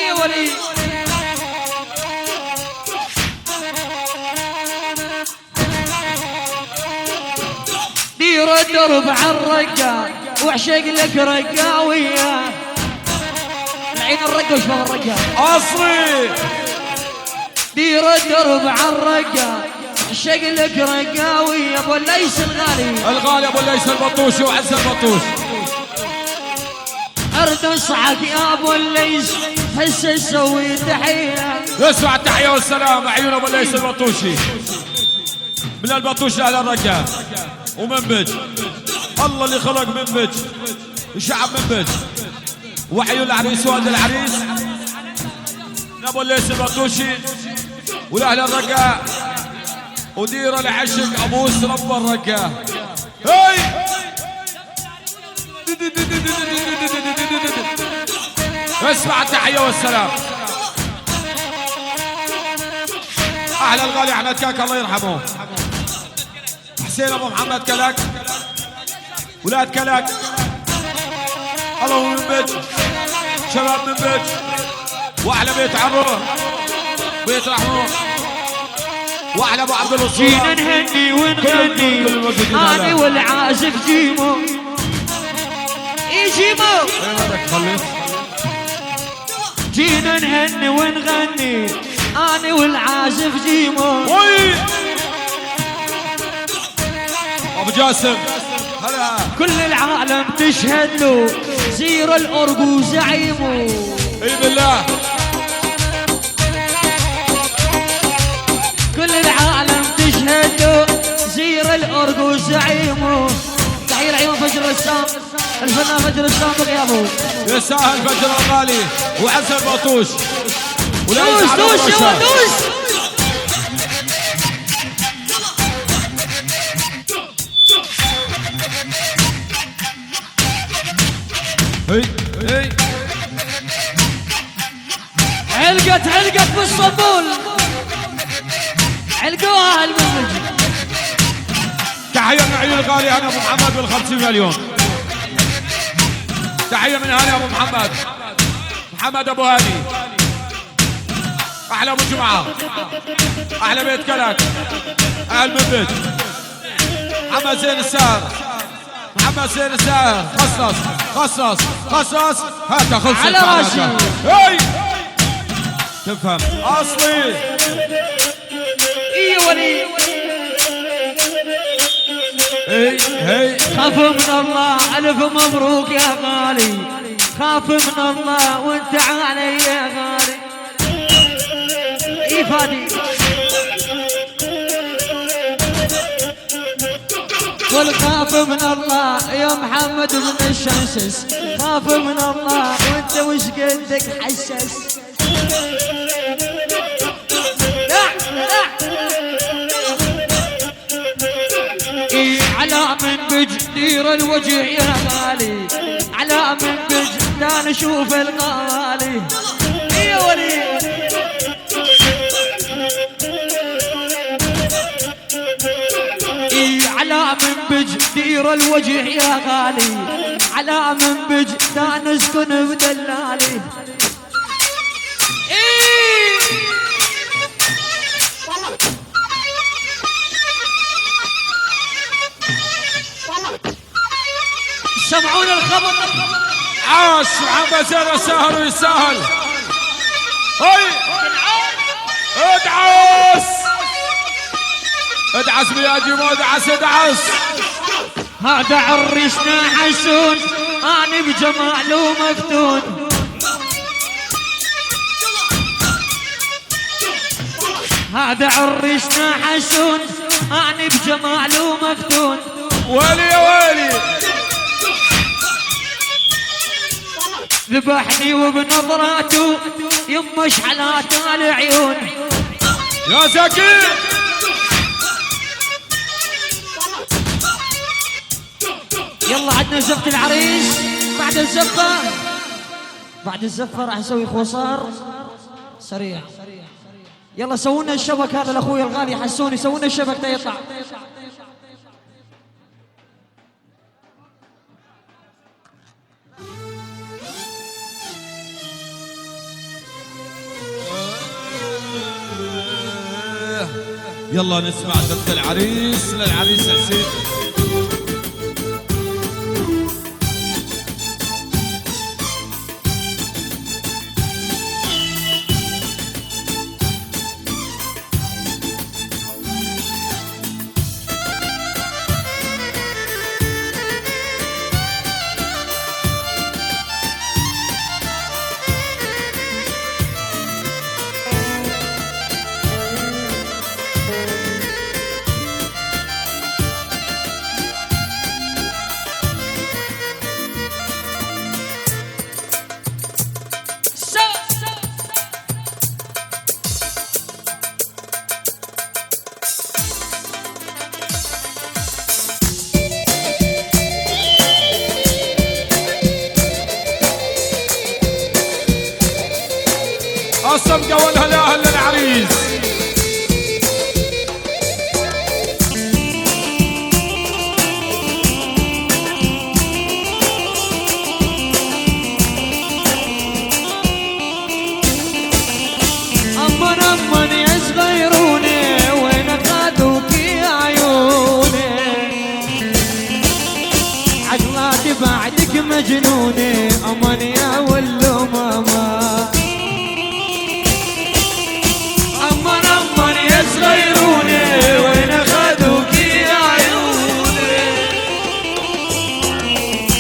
يا ولي دير الدرب عالرقا واعشق لك رقاوية. العين الرقا وشباب الرقا
اصلي.
دير الدرب عالرقا واعشق لك رقاوية. ابو الليث الغالي
ابو الليث البطوشي وعز البطوش.
ارد انصحك يا ابو الليث هسه سوي تحية.
اسمع التحية والسلام عيون ابو الليث البطوشي من البطوش لاهل الرقا ومنبج. الله اللي خلق منبج وشعب منبج. وعيون العريس والد العريس ابو الليث البطوشي ولاهل الرقا ودير العشق ابوس رب الرقا. هاي اسمع التحية والسلام. اهلا الغالي احمد كاك الله يرحمه. حسين ابو محمد كلك ولاد كلك. الله من بيت شباب من بيت واحلى بيت عمو بيت رحمه واحلى ابو عبد الوصول.
جينا نهني ونغني انا والعازف جيمو. جيمو جينا نهني ونغني انا والعازف جيمو.
ابو جاسم هلا.
كل العالم تشهد له زير الارجو زعيمه.
اي بالله.
كل العالم تشهد له زير الارجو زعيمه. تحية العيون فجر الرسام الفنان فجر الرسام بغيابه.
يسهل فجر الغالي وعز البطوش.
دوس دوس يا دوس.
هي
علقت بالصبول. علقوها المنهج.
تحية من عيون الغالي هاني ابو محمد بال50 مليون. تحية من هاني ابو محمد محمد ابو هاني. احلى ابو جمعة احلى بيت كلك اهل من بيت. محمد زين الساهر محمد زين الساهر. خصص هاتا خلصت
على راسي.
هاي تفهم اصلي.
اي ولي
هي
خاف من الله الف مبروك يا غالي. خاف من الله وانت علي يا غالي. اي فادي قل خاف من الله يا محمد بن الشمسس. خاف من الله وانت وش قدك حسس. على من بج دير الوجه يا غالي على منبج لا نشوف الغالي يا ولي على منبج دير الوجه يا غالي على منبج لا نسكن بدلالي سمعون الخبر
عاش محمد زين السهل ويسهل هاي ادعس ادعس بيا جيمو ادعس
هذا عريسنا حسون انا بجماله مفتون هذا عريسنا حسون انا بجماله مفتون
ويلي يا ويلي
ذبحني وبنظراته يمش على العيون
يا زكي
يلا عندنا زفة العريس بعد الزفة راح نسوي خصار سريع يلا سوونا الشبك هذا لاخوي الغالي حسوني سوونا الشبك ده يطلع
يلا نسمع زفة العريس للعريس حسين الصفقة والهلا للعريس
أمن يا صغيروني وين خذوك يا عيوني عقلاتي بعدك مجنوني أمن يا ولو ماما أمن يا صغيروني وين خذوك يا عيوني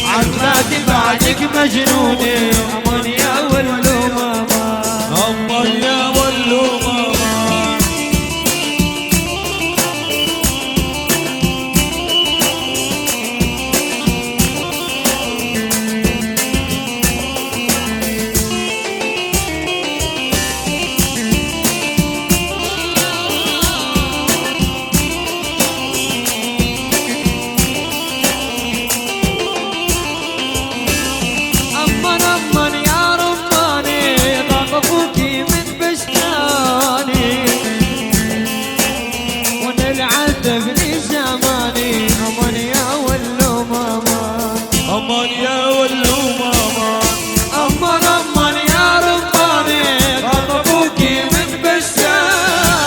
عقلاتي بعدك مجنوني أمن يا ولو ماما
أمن يا ولو ماما
أمن يا رماني غضبوكي من بستاني ونلعذبني زماني أمن يا ولو ماما
أمن يا ولو ماما
أمن يا رماني غضبوكي من بستاني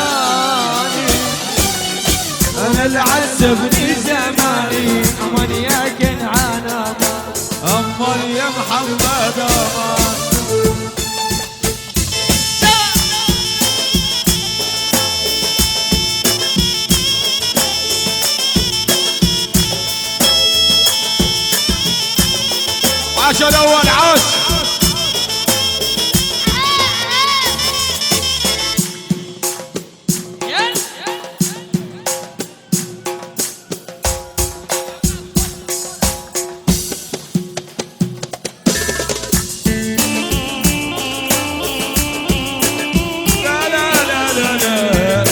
أنا العذبني زماني أمن يا كنعان
أمن يا محمد أمان
عاش الأول عاش لا لا لا لا لا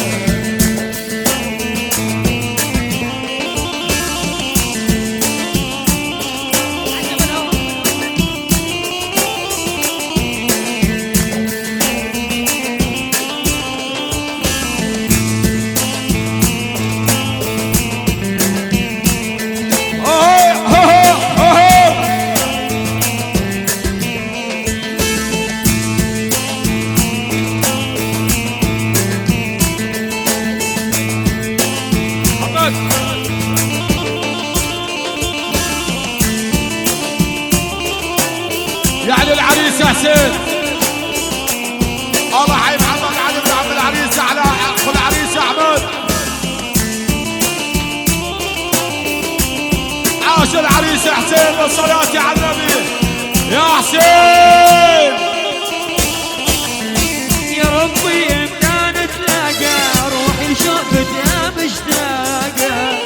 علي العريس يا حسين. الله حي محمد علي بن عم العريس على اخو العريس يا احمد. عاش العريس يا حسين بالصلاة على النبي يا حسين.
يا ربي امتى نتلاقى روحي شوفتها مشتاقة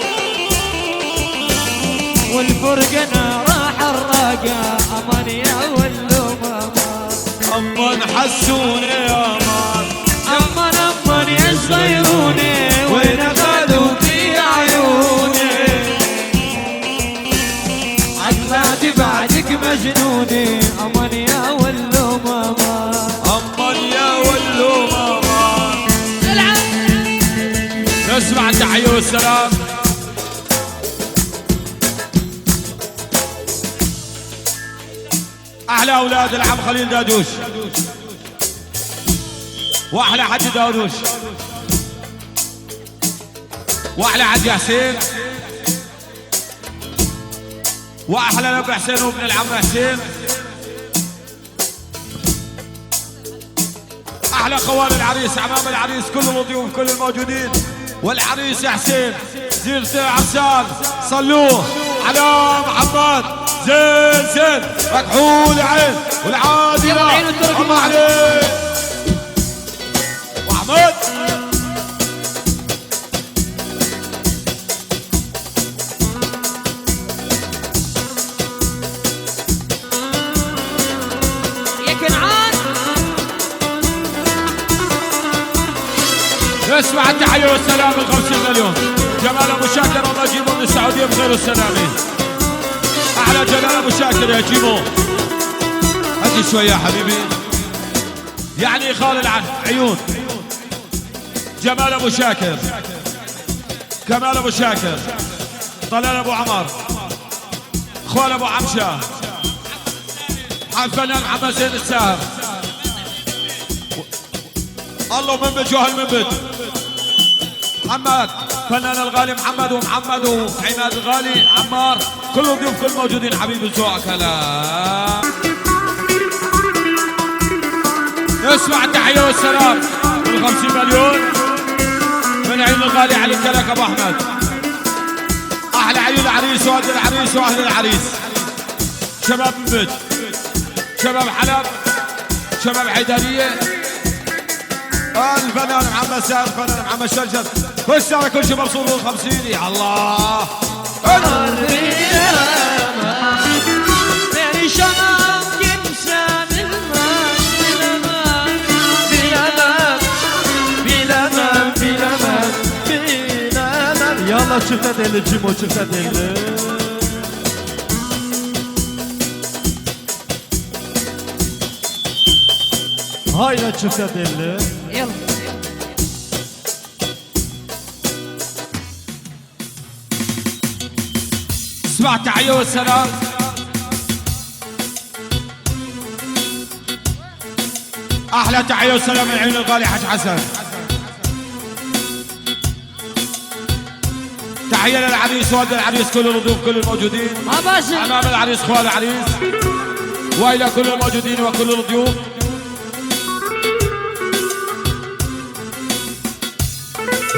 والفرقنا راح الراقة امان يا ولو ماما
امان حسوني يا امان
امان امان يصيروني وين اخذوا في عيوني عقلاتي بعدك مجنوني امان يا ولو ماما
امان يا ولو ماما. نسمع التحية والسلام. احلى اولاد العم خليل دادوش واحلى حج داودوش واحلى حج حسين واحلى الاب حسين وابن العم حسين. احلى خوال العريس امام العريس كل الضيوف كل الموجودين والعريس يا حسين زيرته عسال صلوه على محمد زين زين مكحول عين والعادله الله عليك وحمد.
يا كنعان
اسمع التحية والسلام ال 50 مليون. جمال ابو شاكر الله يجيبه من السعودية بخير والسلامة. احلى جلال ابو شاكر يا جيمو. هدي شوية يا حبيبي. يعني خال العن عيون. جمال ابو شاكر. كمال ابو شاكر. طلال ابو عمر. خوال ابو عمشة. الفنان محمد زين الساهر. الله منبت جوه المنبت. محمد فنان الغالي محمد ومحمد وعماد الغالي عمار كل الضيوف كل موجودين حبيبي ذوقك. هلا اسمع التحية والسلام من 50 مليون من عين الغالي علي كلك ابو احمد. احلى عيون العريس والد العريس واهل العريس شباب منبت شباب حلب شباب حيدرية الفنان محمد سعد الفنان محمد شرشر كل سنة كل شيء مبسوط بال50 يا الله.
يلا çifte deli Cimo çifte deli. Haydi çifte deli.
يلا
اسمع التحية والسلام. احلى تحية والسلام من عين الغالي حج حسن. تحية للعريس والد العريس كل الضيوف كل الموجودين امام العريس خوال العريس والى كل الموجودين وكل الضيوف.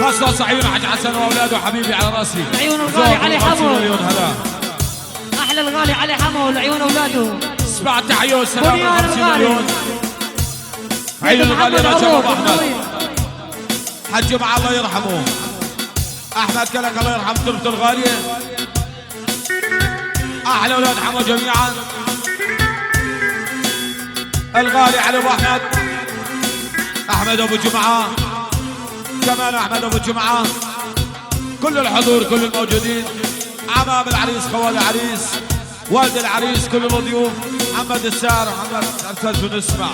خاصة عيون حج حسن واولاده حبيبي على راسي.
عيون الغالي علي حمو.
هلا
احلى الغالي علي حمو والعيون اولاده.
اسمع التحية والسلام من 50 مليون. عين الغالي رجب ابو احمد حج مع الله يرحمه احمد كلك الله يرحم تربته الغالية. احلى اولاد حمو جميعا. الغالي علي ابو احمد احمد ابو جمعه كمان احمد ابو جمعه كل الحضور كل الموجودين امام العريس خوال العريس والد العريس كل الضيوف محمد السار محمد ارتز ونسمع.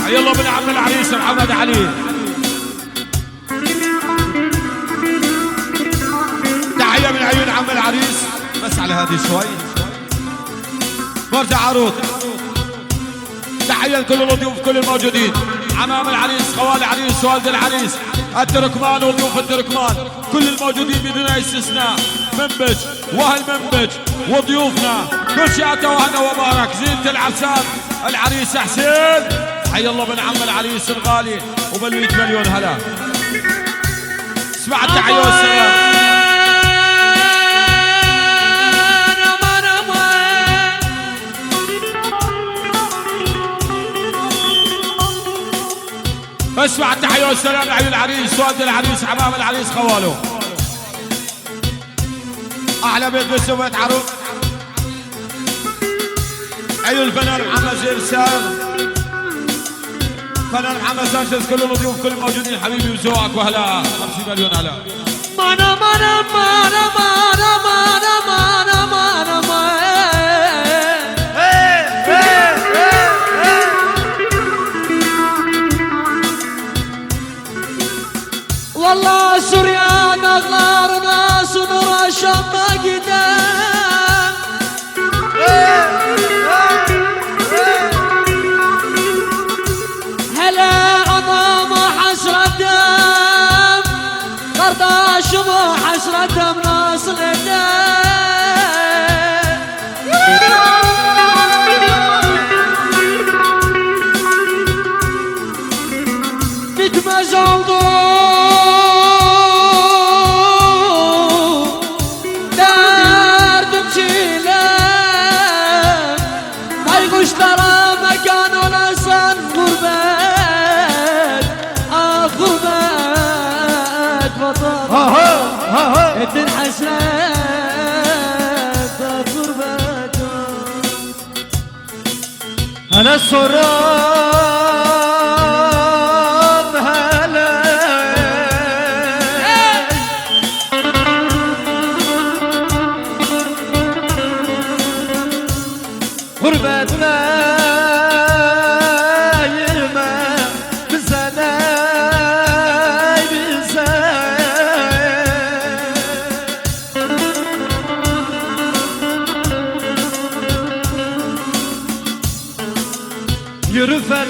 يلا بن عم العريس محمد علي. تحية من عيون عم العريس بس على هذه شوي. برجع عروض. تحية لكل الضيوف كل الموجودين. عمام العريس، خوال العريس، والد العريس، التركمان وضيوف التركمان، كل الموجودين بدون استثناء، منبج واهل منبج وضيوفنا كل شيء اتى وهنا وبارك. زينة العرسان العريس حسين، حي الله بن عم العريس الغالي وبال100 مليون هلا. اسمع التحية والسلام. اسمع التحية والسلام لعيون العريس، والد العريس، عمام العريس، خواله. أحلى بيت بس وبيت عروس. عيون الفنان محمد زيرسان، فنان محمد سانشيز، كل الضيوف كل الموجودين حبيبي وذوقك وهلا. 50 مليون هلا.
مانا مانا مانا مانا مانا مانا مانا مانا. والله سوريان اغلار ناس ونرى شم قدام. هلا عظام حسرة دم قرداش وحسرة دم ناس القدام. نتمزلضو اشترى مكان ولسان غربات غربات بطل تنحسرات غربات.
أنا الصرام هلا غربتنا yürü felek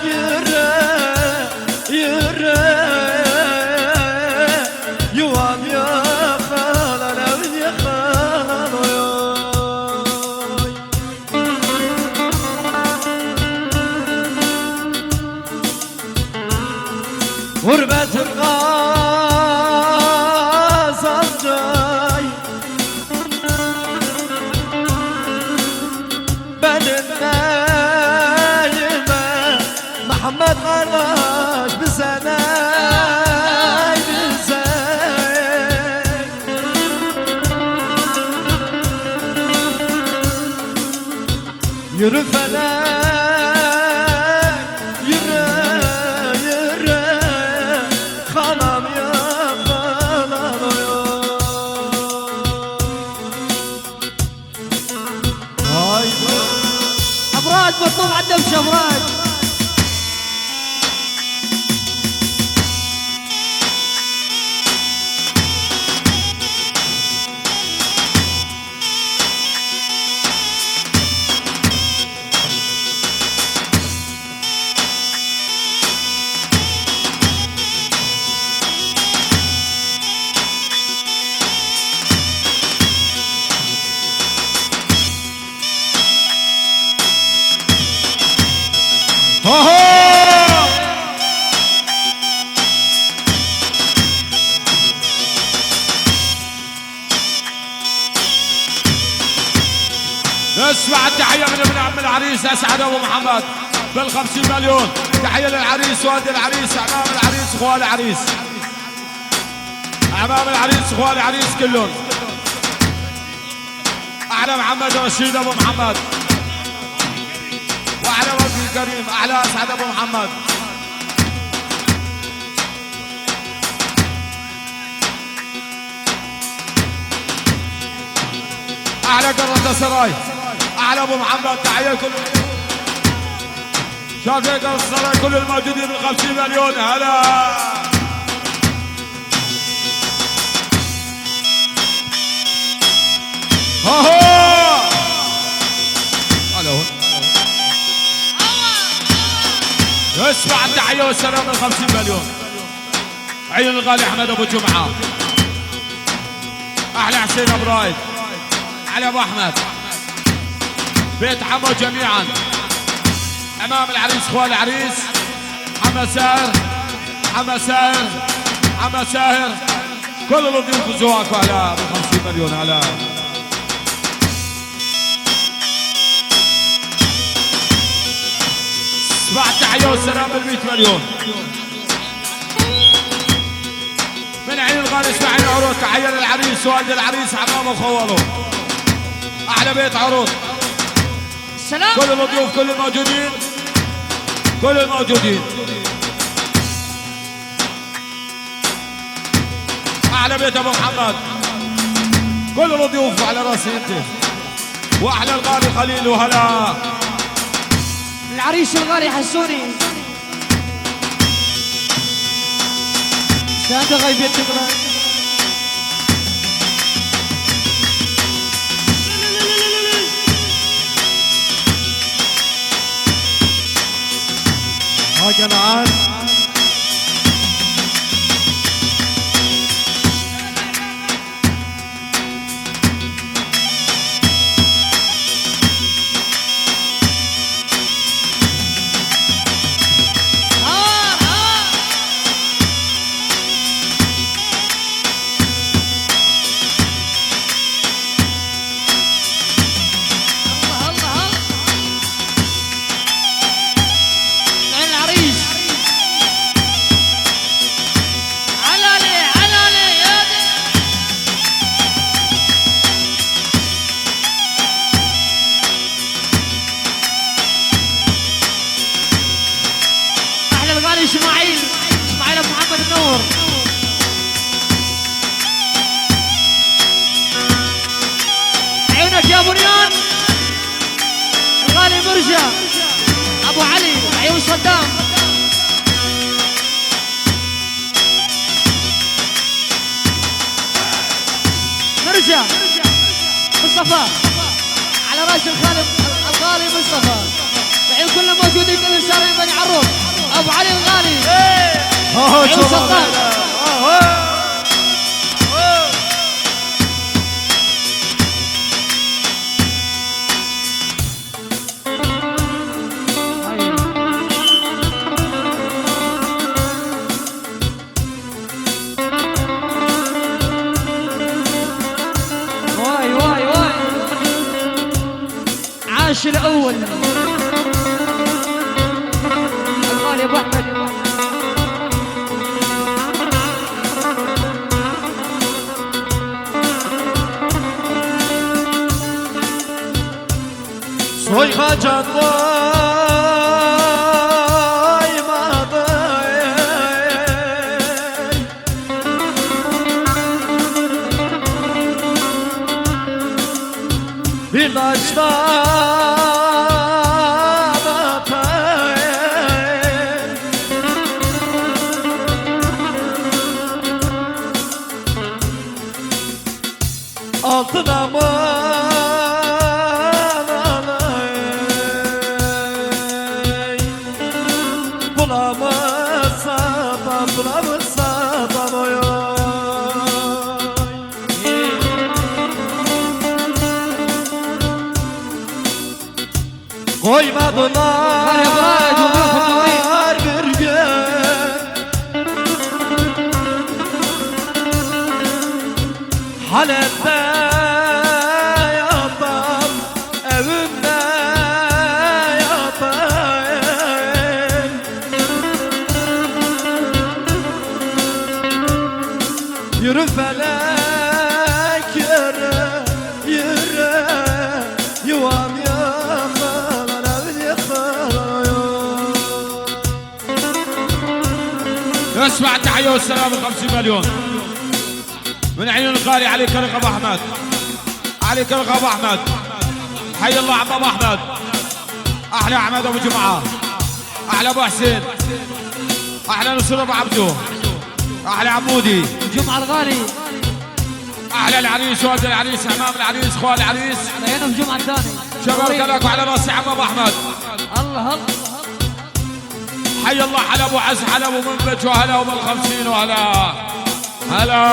yürü yürü yuvan yakalan evin yakalan oy. Gurbetin kazancı benim neyime Muhammed kardeş bize ney bize. Yürü felek yürü yürü kanam yakalan oy. Haydi
ابراج مطلوب على الدمشة ابراج.
اسمع التحية من ابن عم العريس اسعد ابو محمد بال50 مليون. تحية للعريس، والد العريس، عمام العريس، اخوال العريس، عمام العريس، اخوال العريس كلهم. اعلى محمد رشيد ابو محمد، واعلى وفي الكريم، اعلى اسعد ابو محمد. اعلى قرة سراي، اعلى ابو محمد. تحية كل شافي قرة سراي كل الموجودين ب50 مليون هلا. التحيه والسلام من 50 مليون. عيون الغالي احمد ابو جمعه. احلى حسين ابو رايد. علي ابو احمد. بيت عمو جميعا. امام العريس اخوان العريس. محمد ساهر. محمد ساهر. محمد ساهر. كل الضيوف الزواج على 50 مليون على بعد تحية والسلام بال100 مليون. من عين الغالي اسماعيل عروض. تحية للعريس والد العريس عمامه وخواله. احلى بيت عروض.
سلام.
كل الضيوف كل الموجودين. كل الموجودين. احلى بيت ابو محمد. كل الضيوف على راسي انت. واحلى الغالي خليل وهلا.
العريس الغالي حسوني. ساده غيبية تقرا.
ها جماعات
اسماعيل ابو محمد منور. عيونك يا بنيان. الغالي مرجع ابو علي عيون صدام. مرجع مصطفى على راس الغالي مصطفى. عيون كلهم موجودين كل سارين بني عروض. ابو علي الغالي عيون صدام. واي واي واي عاش الاول الغالي ابو احمد.
Soy hacan doymadı. Bir taşta batayım. Altına mı koymadılar bir gün. Halep'te yatam, evimde yatayım. Yürü felek yürü, yürü, yuvam yakın, evin yıkılıyor.
اسمع التحية والسلام 50 مليون من عيون الغالي علي كرق ابو احمد. علي كرق ابو احمد. حي الله عم ابو احمد. احلى احمد ابو جمعه. احلى ابو حسين. احلى نصر ابو عبدو. احلى عمودي
جمعة الغالي.
احلى العريس والد العريس امام العريس اخوان العريس.
هنا في جمعة الثاني
شباب كلك وعلى راسي عم ابو احمد.
الله الله
حي الله على ابو عز على ابو منبج وهلا وبال 50 وهلا هلا.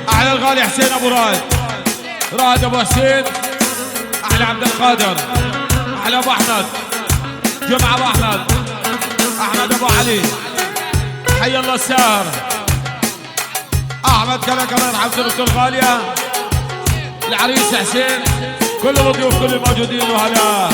احلى الغالي حسين ابو رائد، رائد ابو حسين، احلى عبد القادر، احلى ابو احمد، جمعه ابو احمد، احمد ابو علي، حي الله الساهر، احمد كلك الله يرحم سيرته الغاليه، العريس حسين، كل الضيوف كل الموجودين وهلا.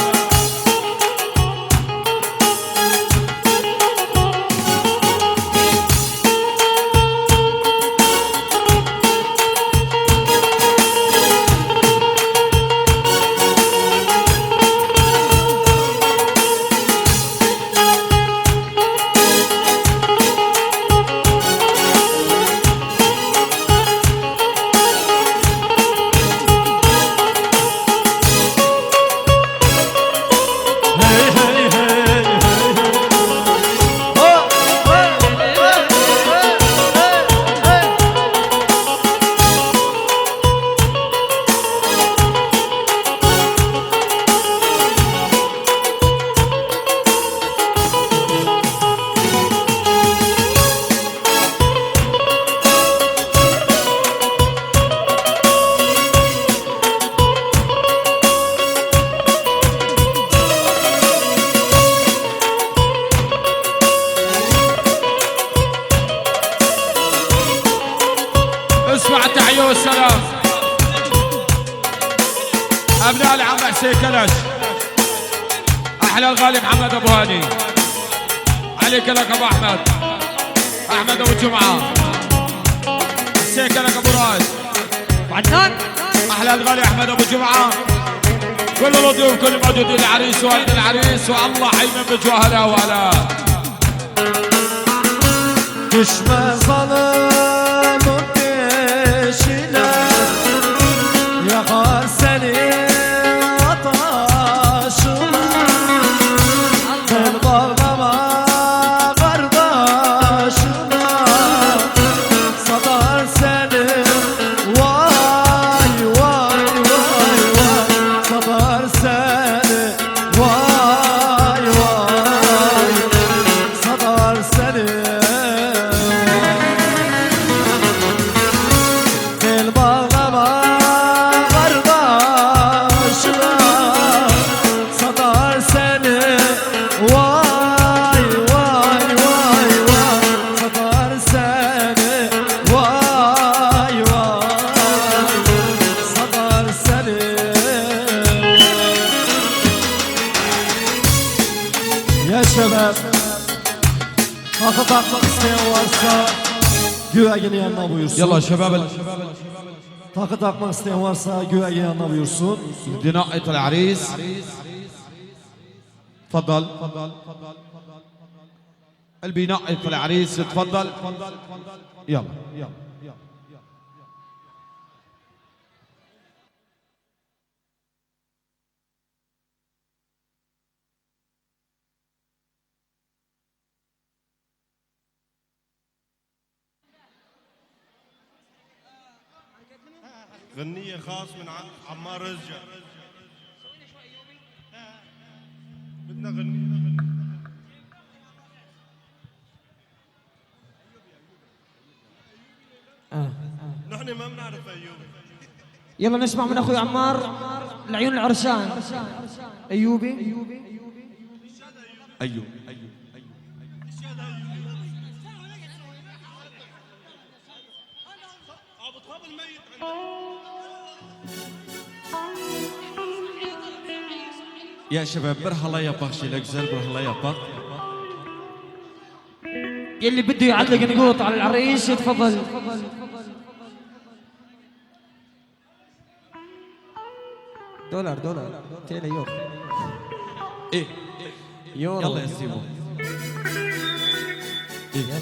اسمع التحية والسلام أبناء العم حسين كلش، أحلى الغالي محمد أبو هاني، علي كلك أبو أحمد، أحمد أبو جمعة، حسين كلك أبو رائد،
وعدنان،
أحلى الغالي أحمد أبو جمعة، كل الضيوف كل موجودين، العريس والد العريس، والله حي من بجوهلا وهلا.
Düşme zalımın peşine, yakar seni ataşına. Tel bağlama kardeşine, şebap Takı takmak isteyen varsa Güveğin yanına buyursun.
يلا شباب
Takı takmak isteyen varsa güveğin yanına buyursun.
دناءة العريس تفضل البناءة العريس تفضل يلا
غنية خاص من عمار رزجة. بدنا غنية. نحن ما بنعرف أيوبي.
يلا نسمع من اخوي عمار العيون العرسان. ايوبي
أيوب
أبو طاب الميت
يا شباب برهلا يابا شيلك زل برهلا يابا
يلي بده يعلق نقوط على العريس يتفضل. دولار تيلي يورو
إيه
يورو
يلا يا سيمو إيه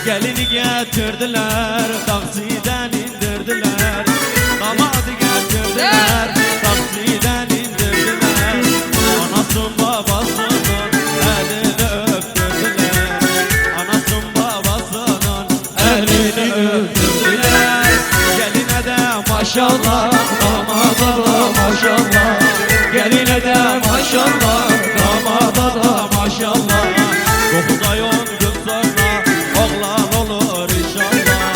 Gelini getirdiler, taksiden indirdiler. Damadı getirdiler, taksiden indirdiler. Anasın babasının elini öptürdüler. Anasın babasının elini öptürdüler. Geline de maşallah, damada da maşallah. Geline de maşallah, damada da maşallah. 9 ay 10 gün sonra oğlan olur inşallah.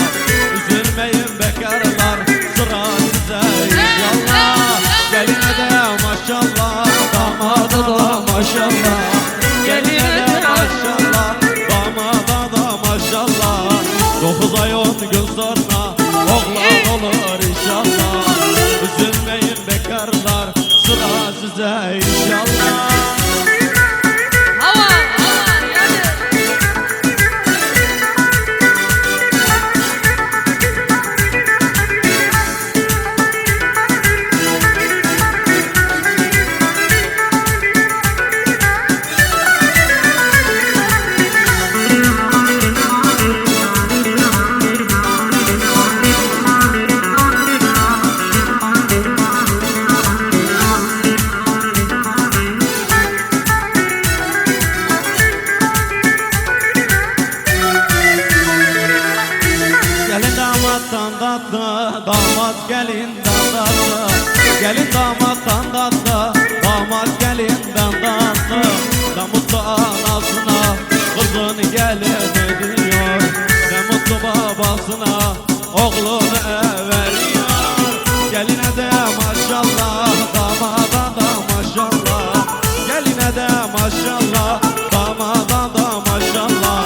Üzülmeyin bekarlar, sıra size inşallah. Geline de maşallah, damada da maşallah. Geline de maşallah, damada da maşallah. 9 ay 10 gün sonra oğlan olur inşallah. Üzülmeyin bekarlar, sıra size inşallah. Damat gelinden tatlı, gelin damattan tatlı, damat gelinden tatlı. Ne mutlu anasına, kızın gelini diyor. Ne mutlu babasına, oğlunu veriyor. Geline de maşallah, damada da maşallah. Geline de maşallah, damada da maşallah.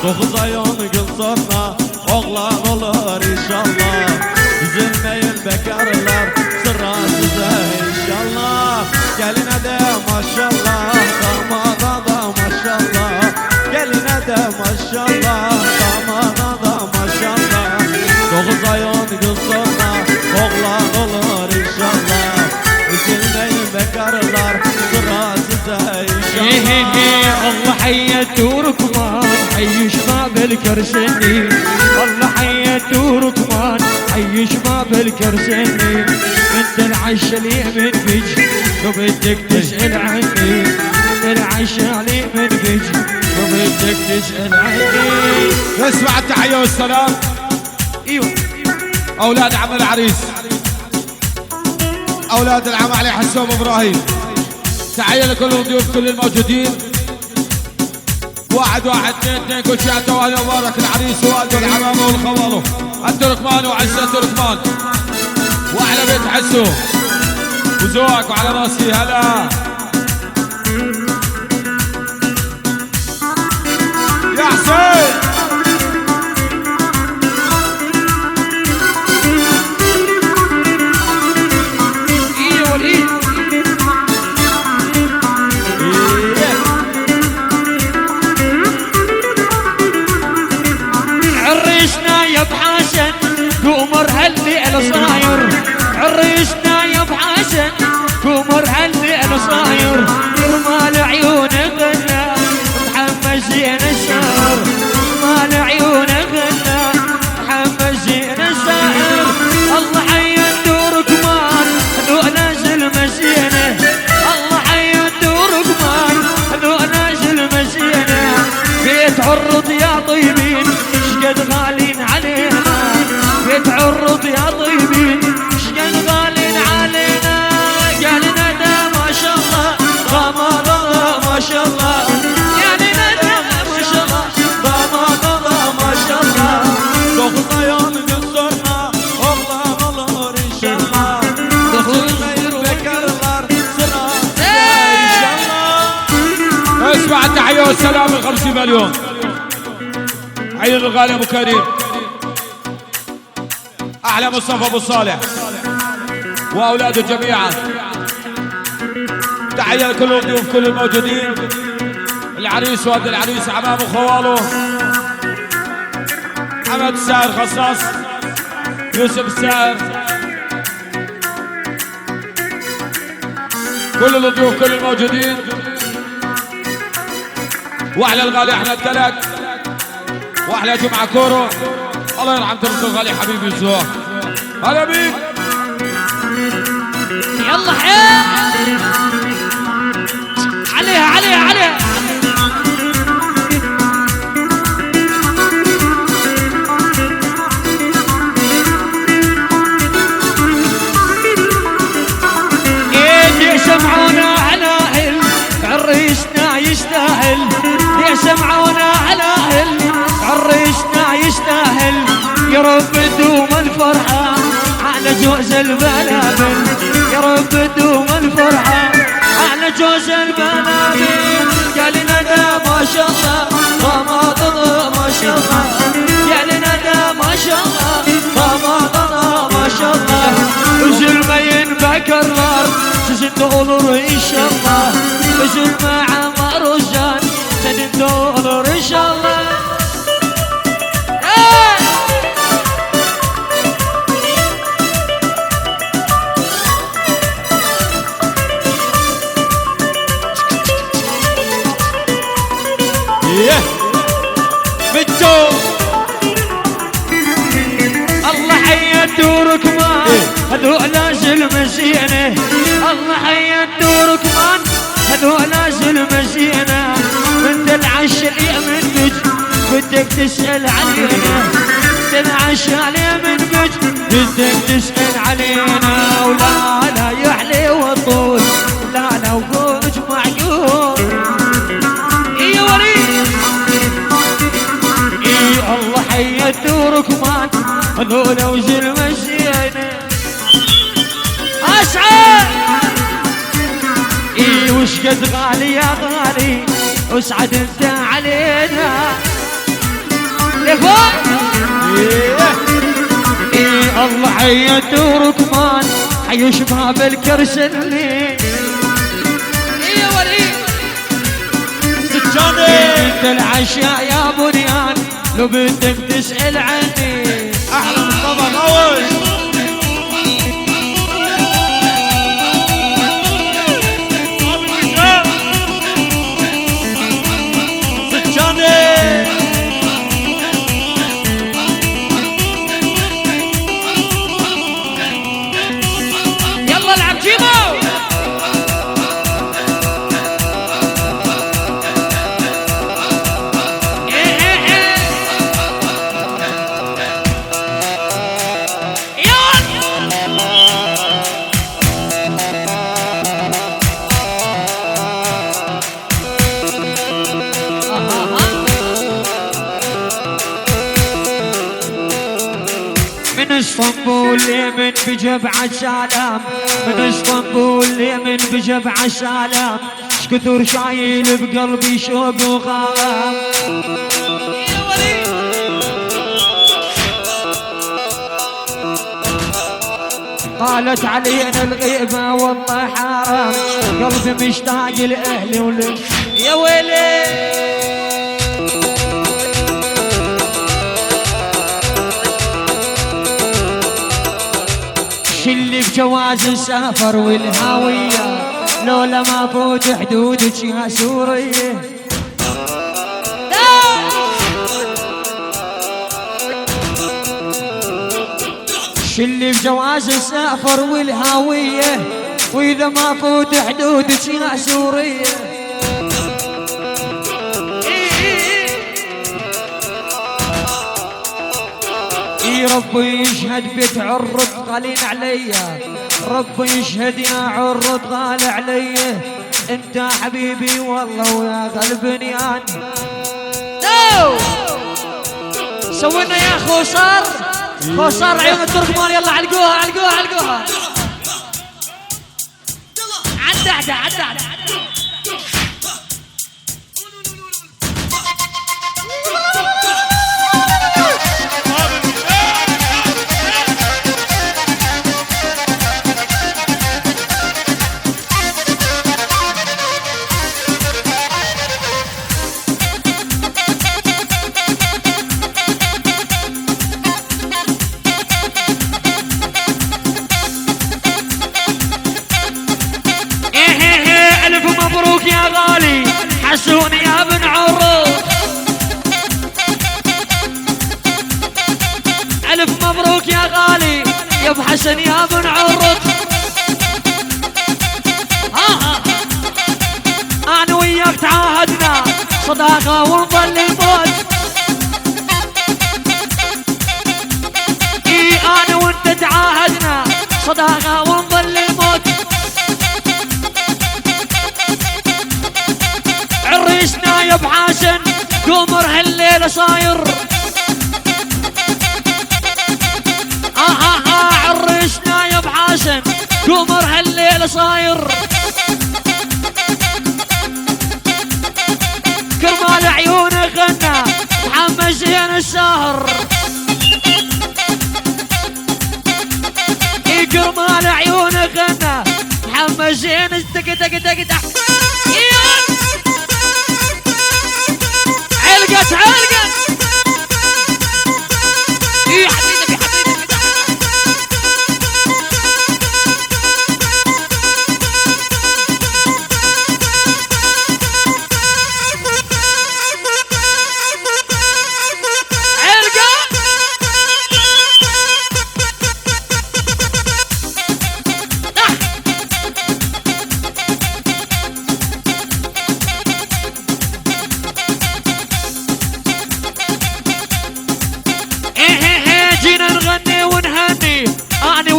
9 ay 10 gün sonra oğlan olur inşallah. Üzülmeyin bekarlar, sıra size inşallah. Geline de maşallah, damada da maşallah. Geline de maşallah, damada da maşallah. 9 ay 10 gün sonra oğlan olur inşallah. Üzülmeyin bekarlar, sıra size inşallah.
الله حياته ركمان حي شباب الكرشني الله حياته ركمان حي شباب الكرسني انت العش اليمن بيج لو بدك تسأل عني انت العش اليمن بيج لو بدك تسأل عني.
اسمع التحية والسلام.
ايوه
اولاد عم العريس، اولاد العم علي حسوم ابراهيم، تحية لكل الضيوف كل الموجودين. 1 1 2 2 كل شيء على التوالي. مبارك العريس ووالده والعمامة والخواله التركمان وعزة التركمان وعلى بيت حسو وزوجك وعلى راسي هلا يا حسين.
ايوه الايد عريشنا يا بحسن قمر هالليل صاير عريشنا يا بحسن قمر هالليل صاير مال عيونه غنى محمد زين السائر مال عيونه غنى محمد زين السائر. الله حي الدور كمان لو نازل مسينه الله حي الدور كمان لو نازل مسينه بيت عرض يا طيبين شقد غالين علينا بيت عرض يا طيبين شقد غالين علينا. قالنا ده ما شاء الله ضمان الله ما شاء الله قالنا ده ما شاء الله ضمان الله ما شاء الله.
Dokuzda yan gösterme Oğlan olur inşallah Dokuzmayır bekarlar Sıra inşallah.
اسمع التحية والسلام من 50 مليون. عيد الغالي ابو كريم، احلى مصطفى ابو صالح واولاده جميعا. تحية لكل الضيوف كل الموجودين، العريس والد العريس عمامه وخواله، حمد السائر خصاص، يوسف السائر، كل الضيوف كل الموجودين. واحلى الغالي احمد تلك واحلى جمعة كورو. الله يرحم ترك الغالي حبيبي الزواج. هلا بيك
يلا حيل عليها عليها عليها. ايه سمعونا على هل عريسنا يستاهل يا سمعونا على هل عريسنا يستاهل يا رب دوم الفرحة على جوز البلابل يا رب دوم الفرحة على جوز البلابل. قال لنا ده ما شاء الله رمضان ما شاء الله قال لنا ده ما شاء الله رمضان ما شاء الله. üzülmeyin bekarlar sizin de olur inşallah üzülme Amar Özcan senin de olur inşallah.
Bicho
الله حي الدور كمان هذول المسينة الله حي الدور كمان هذول المسينة انت العش اليمن بج بدك تسأل علينا انت العش اليمن بج بدك تسأل علينا. ولا لا يحلي وطول لا لا وفوج معقول اي وليد اي الله حي الدور كمان هذول وزل مسينة اسعد اي وش قد غالي يا غالي اسعد انت علينا لفوق اي الله حي الدور كمان حي شباب الكرسلي اي وليد
Sıçanı
انت العشاء يا بنيان لو بدك تسأل عني
Ahla Mustafa Navuş Sıçanı
بجبع السلام من اسطنبول لمن بجبع السلام شكثر شايل بقلبي شوق وغرام قالت علينا الغيبة والله حرام قلبي مشتاق لأهلي يا ويلي شلي بجواز السفر والهاوية لولا ما فوت حدودك يا سورية شلي بجواز السفر والهاوية وإذا ما فوت حدودك يا سورية ربي يشهد بيت عرض غالين عليا ربي يشهد يا عرض غالي عليا انت حبيبي والله ويا قلبني انا سوينا يا خوصار خوصار عيون التركمان يلا علقوها علقوها علقوها عدى مبروك يا غالي حسوني يا بن عروض ألف مبروك يا غالي يا ابو حسن يا بن عروض انا وياك تعاهدنا صداقة ونظل الموت اي انا وانت تعاهدنا صداقة ونظل الموت عريسنا يا ابو حسن قمر هالليله صاير عريسنا يا ابو حسن قمر هالليله صاير كرمال عيونه غنى محمد زين الساهر كرمال عيونه غنى محمد زين دق دق دق دق علقت يا حبيبي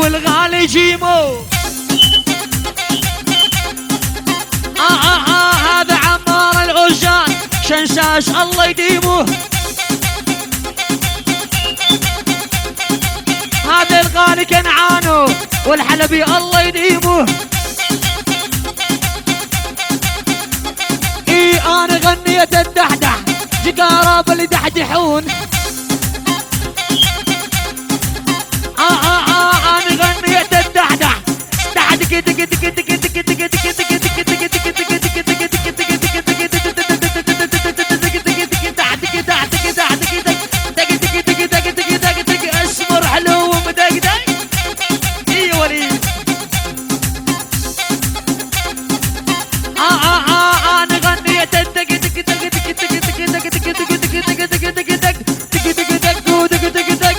والغالي جيمو هذا عمار العزان شنشاش الله يديمه هذا الغالي كنعانو والحلبي الله يديمه اي انا غنيت الدحدح جقارب اللي دحدحون انا غنيت الدحدح دحدك دك دك دك دك دك دك دك اسمر حلو ومدقدق اي وليد انا غنيت الدق دق دق دق دق دق دق دق دق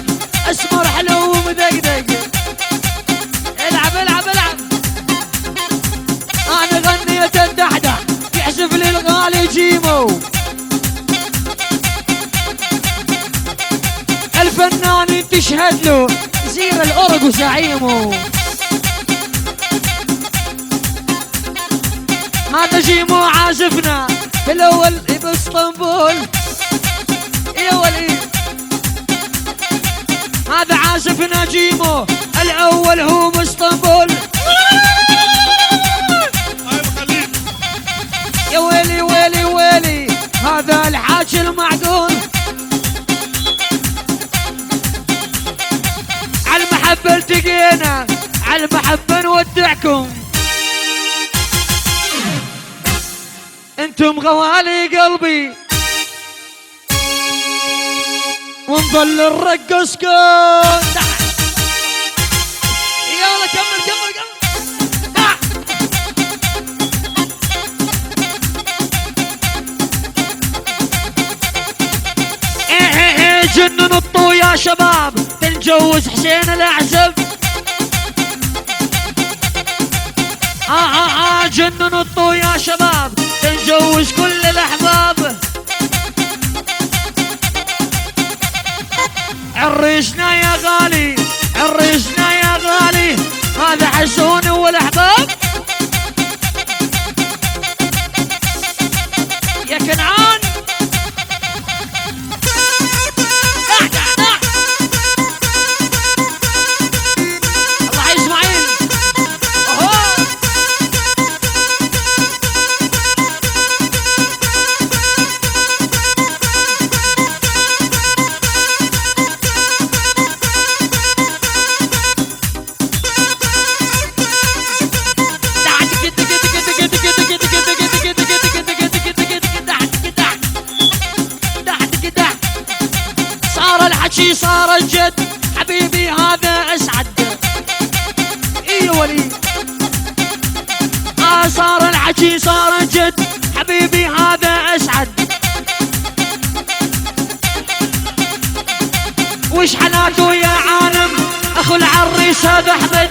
اسمر حلو ومدقدق العب العب العب انا غنيت الدحدح يحسب لي الغالي جيمو الفنان تشهد له زير الأرق وزعيمه هذا جيمو عازفنا الأول باسطنبول يا وليد هذا عازفنا جيمو الأول هو اسطنبول.
ايوه خليك.
يا ويلي ويلي ويلي هذا الحاج المعقول. عالمحبة التقينا، عالمحبة نودعكم، انتم غوالي قلبي ونظل نرقصكم. يلا كمل كمل كمل. جنن الطو يا شباب تنجوز حسين الأعزب. جنن الطو يا شباب تنجوز كل الأحباب. عريشنا يا غالي، عريشنا يا غالي، هذا حسون والأحباب. يا كنعان صار الجد حبيبي هذا اسعد. اي ولي صار الحكي صار الجد حبيبي هذا اسعد. وش حناته يا عالم اخو العريس هذا احمد.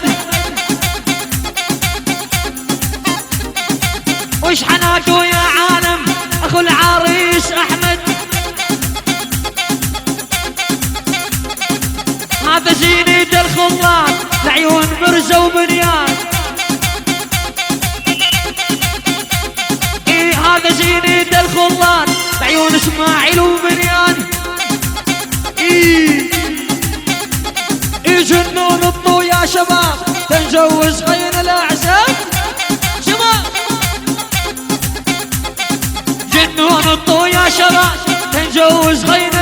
وش حناته يا عالم اخو العريس احمد. هذا زينة الخلاط لعيون مرزة وبنيان. ايه هذا زينة الخلاط لعيون اسماعيل وبنيان. ايه جنون الطو يا شباب تنجوز خين الاعزاب. شباب جنون الطو يا شباب تنجوز خين